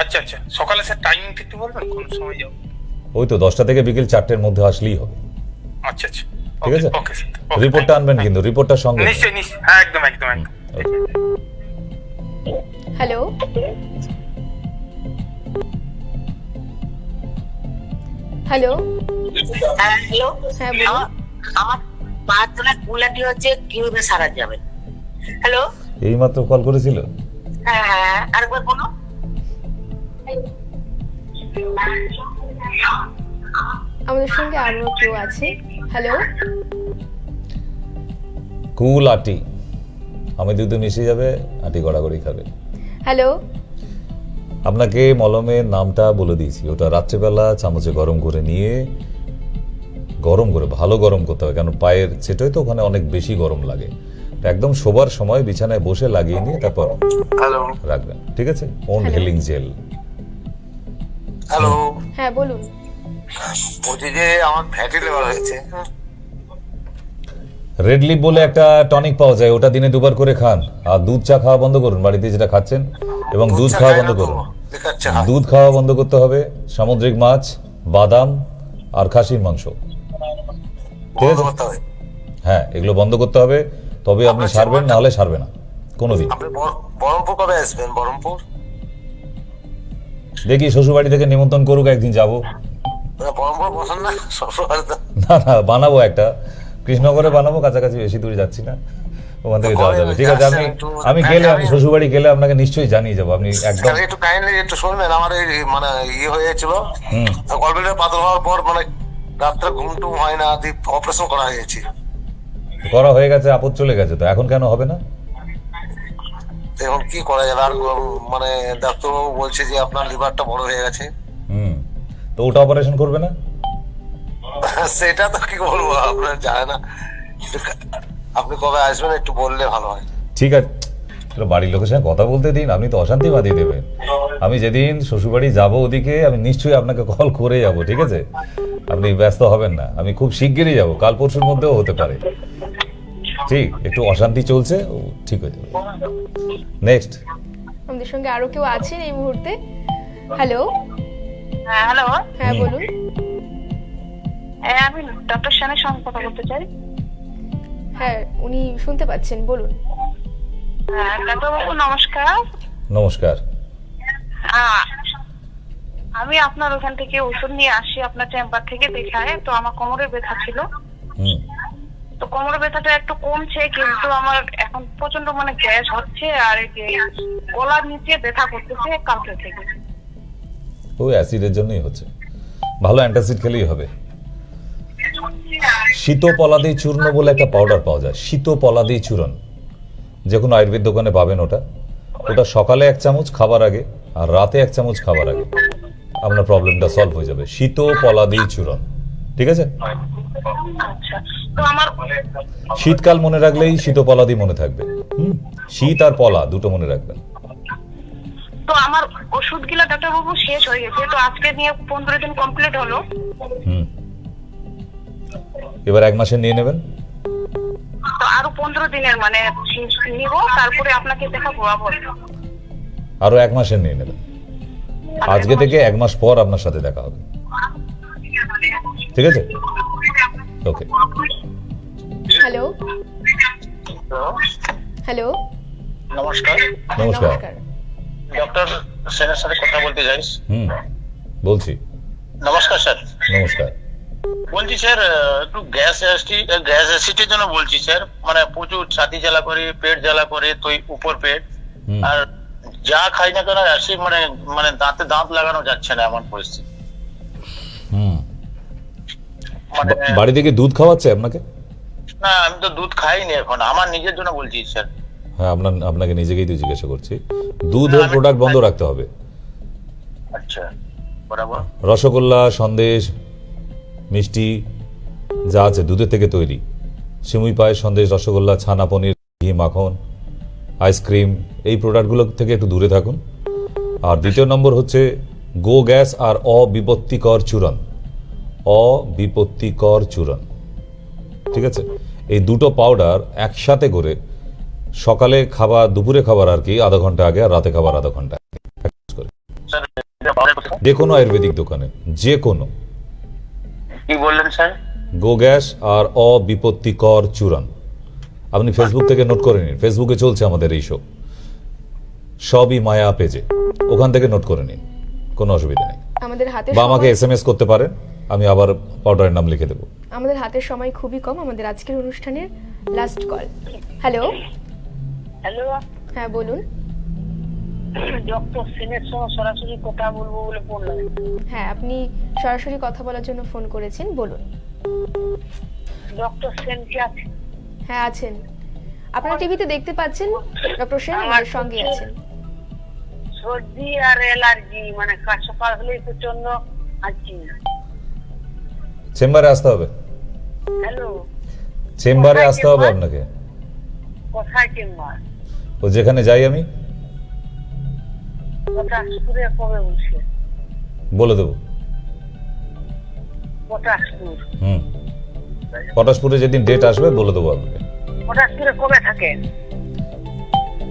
আচ্ছা আচ্ছা, সকালে স্যার টাইমিংটা একটু বলবেন, কোন সময় যাবো? ওই তো 10টা থেকে বিকেল 4টের মধ্যে আসলেই হবে। আচ্ছা আচ্ছা, ঠিক আছে, ওকে স্যার। রিপোর্টটা আনবেন কিন্তু, রিপোর্টটা সঙ্গে। নিশ্চয়ই নিশ্চয়ই, হ্যাঁ একদম একদম একদম। হ্যালো, হ্যালো, হ্যাঁ হ্যালো, হ্যাঁ বলুন। আমার 5 জনের কুলাটি হচ্ছে কিভাবে সারা যাবে? হ্যালো, এইমাত্র কল করেছিল। হ্যাঁ হ্যাঁ, আরেকবার বলো। আমাদের সঙ্গে আরো কেউ আছে। হ্যালো, কুল আটি, আমি দুধে মিশে যাবে, আটি গড়াগড়ি খাবে। হ্যালো, আপনাকে মলমের নামটা বলে দিয়েছি, ওটা রাত্রেবেলা চামচে গরম করে নিয়ে, গরম করে ভালো গরম করতে হবে, কারণ পায়ের ছেটোয় তো ওখানে অনেক বেশি গরম লাগে। তো একদম শোবার সময় বিছানায় বসে লাগিয়ে নিয়ে তারপর হ্যালো রাখবেন, ঠিক আছে? Wound Hello. Healing gel. Hello, হ্যাঁ বলুন। বলছি যে আমার ফ্যাটি লিভার হয়েছে। রেড লিপ বলে একটা টনিক পাওয়া যায়, ওটা দিনে 2বার করে খান। আর দুধ চা খাওয়া বন্ধ করুন বাড়িতে যেটা খাচ্ছেন, এবং দুধ খাওয়া বন্ধ করুন। দুধ খাওয়া বন্ধ করতে হবে, সামুদ্রিক মাছ, বাদাম আর খাসির মাংস, ঠিক আছে? হ্যাঁ, এগুলো বন্ধ করতে হবে, তবে আপনি সারবেন, না হলে সারবে না কোনোদিন। আপনি বহরমপুর কবে আসবেন? বহরমপুর দেখি শ্বশুরবাড়ি থেকে নিমন্ত্রণ করুক, একদিন যাবো। বহরমপুর বসান না শ্বশুরবাড়ি? না না, বানাবো একটা, কৃষ্ণনগরে বানাবো, কাছাকাছি বেশি দূরে যাচ্ছি না, ওখান থেকে যাওয়া যাবে। ঠিক আছে, আমি গেলে, আমি শ্বশুরবাড়ি গেলে আপনাকে নিশ্চয়ই জানিয়ে যাবো, আপনি একদম। একটু কাইন্ডলি একটু শুনবেন, আমার এই মানে ইয়ে হয়েছিল, গলব্লাডার পাথর হওয়ার পর মানে রাত্রে ঘুম টুম হয় না, অপারেশন করা হয়েছে। করা হয়ে গেছে, আপদ চলে গেছে, তো এখন কেন হবে না? এখন কি করা যাবে? আর মানে ডাক্তারবাবু বলছে যে আপনার লিভারটা বড় হয়ে গেছে। তো ওটা অপারেশন করবে না? সেটা তো কি বলবো, আপনার জানে না। আপনি কবে আসবেন একটু বললে ভালো হয়। ঠিক আছে, তো বাড়ির লোকের সঙ্গে কথা বলতে দিন, আপনি তো অশান্তি বাঁধিয়ে দেবেন। আমি যেদিন শ্বশুরবাড়ি যাবো ওদিকে, আমি নিশ্চয়ই আপনাকে কল করে যাব, ঠিক আছে? আপনি ব্যস্ত হবেন না, আমি খুব শিগগিরই যাব, কাল পরশুর মধ্যেও হতে পারে। ঠিক, একটু অশান্তি চলছে, ও ঠিক হয়ে যাবে। নেক্সট, আমাদের সঙ্গে আরো কেউ আছেন এই মুহূর্তে। হ্যালো, হ্যাঁ হ্যালো, হ্যাঁ বলুন। আমি ডক্টর সেনের সঙ্গে কথা বলতে চাই। হ্যাঁ, উনি শুনতে পাচ্ছেন, বলুন। হ্যাঁ ডাক্তারবাবু নমস্কার। নমস্কার। আমি আপনার ওখান থেকে ওষুধ নিয়ে আসি, আপনার চেম্বার থেকে দেখায়। তো আমার কোমরে ব্যথা ছিল, তো কোমরে ব্যথাটা একটু কমছে, কিন্তু আমার এখন প্রচন্ড মানে গ্যাস হচ্ছে, আর এই যে গলার নিচে ব্যথা করতেছে কালকে থেকে। ওই অ্যাসিডের জন্যই হচ্ছে, ভালো অ্যান্টাসিড খেলেই হবে। শীতপলাদি চূর্ণ বলে একটা পাউডার পাওয়া যায়, শীতপলাদি চূর্ণ, যে কোনো আয়ুর্বেদ দোকানে পাবেন। ওটা সকালে 1 চামচ খাবার আগে, আর রাতে 1 চামচ খাবার আগে, আপনার প্রবলেমটা সলভ হয়ে যাবে। শীতপলাদি চূর্ণ, ঠিক আছে? আচ্ছা, তো আমার শীতকাল মনে রাখলেই শীতপলাদি মনে থাকবে। শীত আর পলা দুটো মনে রাখবেন। তো আমার ওষুধগুলো ডাক্তারবাবু শেষ হয়ে গেছে, তো আজকে নিয়ে 15 দিন কমপ্লিট হলো। এবার 1 মাসে নিয়ে নেবেন। তো আরো 15 দিনের মানে নিব, তারপরে আপনাকে দেখাবো আবার। আরো 1 মাসের নিয়ে নেবেন, আজকে থেকে 1 মাস পর আপনার সাথে দেখা হবে, ঠিক আছে? ওকে। হ্যালো, হ্যালো, নমস্কার, নমস্কার। ডক্টর সেনের সাথে কথা বলতে চাই। বলছি। নমস্কার স্যার। নমস্কার। বলছি স্যার, একটু গ্যাস অ্যাসিডের জন্য বলছি স্যার, মানে প্রচুর ছাতি জ্বালা করে, পেট জ্বালা করে, তো উপর পেট, আর যা খাই না কেন অ্যাসিড, মানে মানে দাঁতে দাঁত লাগানো যাচ্ছে না, এমন পরিস্থিতি। মানে বাড়ি থেকে দুধ খাওয়াচ্ছে আপনাকে? না, আমি তো দুধ খাইনি এখন, আমার নিজের জন্য বলছি স্যার। হ্যাঁ, আপনাকে নিজেকেই তো জিজ্ঞাসা করছি। দুধের প্রোডাক্ট বন্ধ রাখতে হবে। আচ্ছা, বরাবর। রসগোল্লা, সন্দেশ, মিষ্টি যা আছে দুধের থেকে তৈরি, সিমুই পায়েস, সন্দেশ, রসগোল্লা, ছানা, পনির, ঘি, মাখন, আইসক্রিম, এই প্রোডাক্টগুলো থেকে একটু দূরে থাকুন। আর দ্বিতীয় নম্বর হচ্ছে গো গ্যাস আর অবিপত্তিকর চূর্ণ, অবিপত্তিকর চূর্ণ, ঠিক আছে? এই দুটো পাউডার একসাথে করে সকালে খাবার, দুপুরে খাবার আর কি আধা ঘন্টা আগে, আর রাতে খাবার আধা ঘন্টা আগে। স্যার এটা পাওয়া যায় কোথায়? যে কোনো আয়ুর্বেদিক দোকানে, যে কোনো। কি বললেন স্যার? গো গ্যাস আর অবিপত্তিকর চূর্ণ। আপনি ফেসবুক থেকে নোট করে নিন, ফেসবুকে চলছে আমাদের এই শো, সবই মায়া পেজে, ওখান থেকে নোট করে নিন, কোনো অসুবিধা নেই। আমাদের হাতে বা আমাকে সময়- SMS করতে পারেন, আমি আবার পাউডারের নাম লিখে দেবো। আমাদের হাতের সময় খুবই কম। আমাদের আজকের অনুষ্ঠানের লাস্ট কল। হ্যালো, হ্যালো, হ্যাঁ বলুন। ডক্টর সেনের সঙ্গে সরাসরি কথা বলবো বলে ফোন লাগে। হ্যাঁ, আপনি সরাসরি কথা বলার জন্য ফোন করেছেন, বলুন। ডক্টর সেন কি আছে? হ্যাঁ আছেন, আপনারা টিভিতে দেখতে পাচ্ছেন ডক্টর সেন আমাদের সঙ্গে আছেন। সর্দি আর অ্যালার্জি, মানে সকাল হলেই প্রচন্ড হাঁচি। চেম্বারে আসতে হবে, হ্যালো, চেম্বারে আসতে হবে আপনাকে। কোথায় চেম্বার? ও যেখানে যাই আমি পটাশপুরে কবে বসে? বলে দেবো। পটাশপুর। পটাশপুরে যেদিন ডেট আসবে বলে দেবো আপনাকে। পটাশপুরে কবে থাকেন?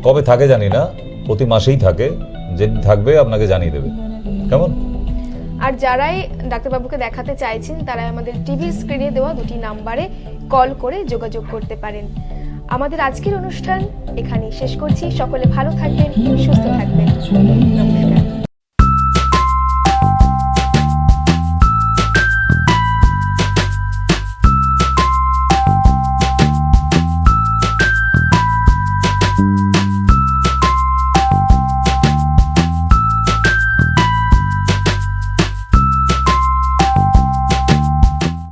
কবে থাকে জানি না, প্রতি মাসেই থাকে, যেদিন থাকবে আপনাকে জানিয়ে দেবে। কেমন? আর যারাই ডাক্তারবাবুকে দেখাতে চাইছেন তারা আমাদের টিভির স্ক্রিনে দেওয়া দুটি নাম্বারে কল করে যোগাযোগ করতে পারেন। আমাদের আজকের অনুষ্ঠান এখানেই শেষ করছি। সকলে ভালো থাকবেন, সুস্থ থাকবেন। নমস্কার।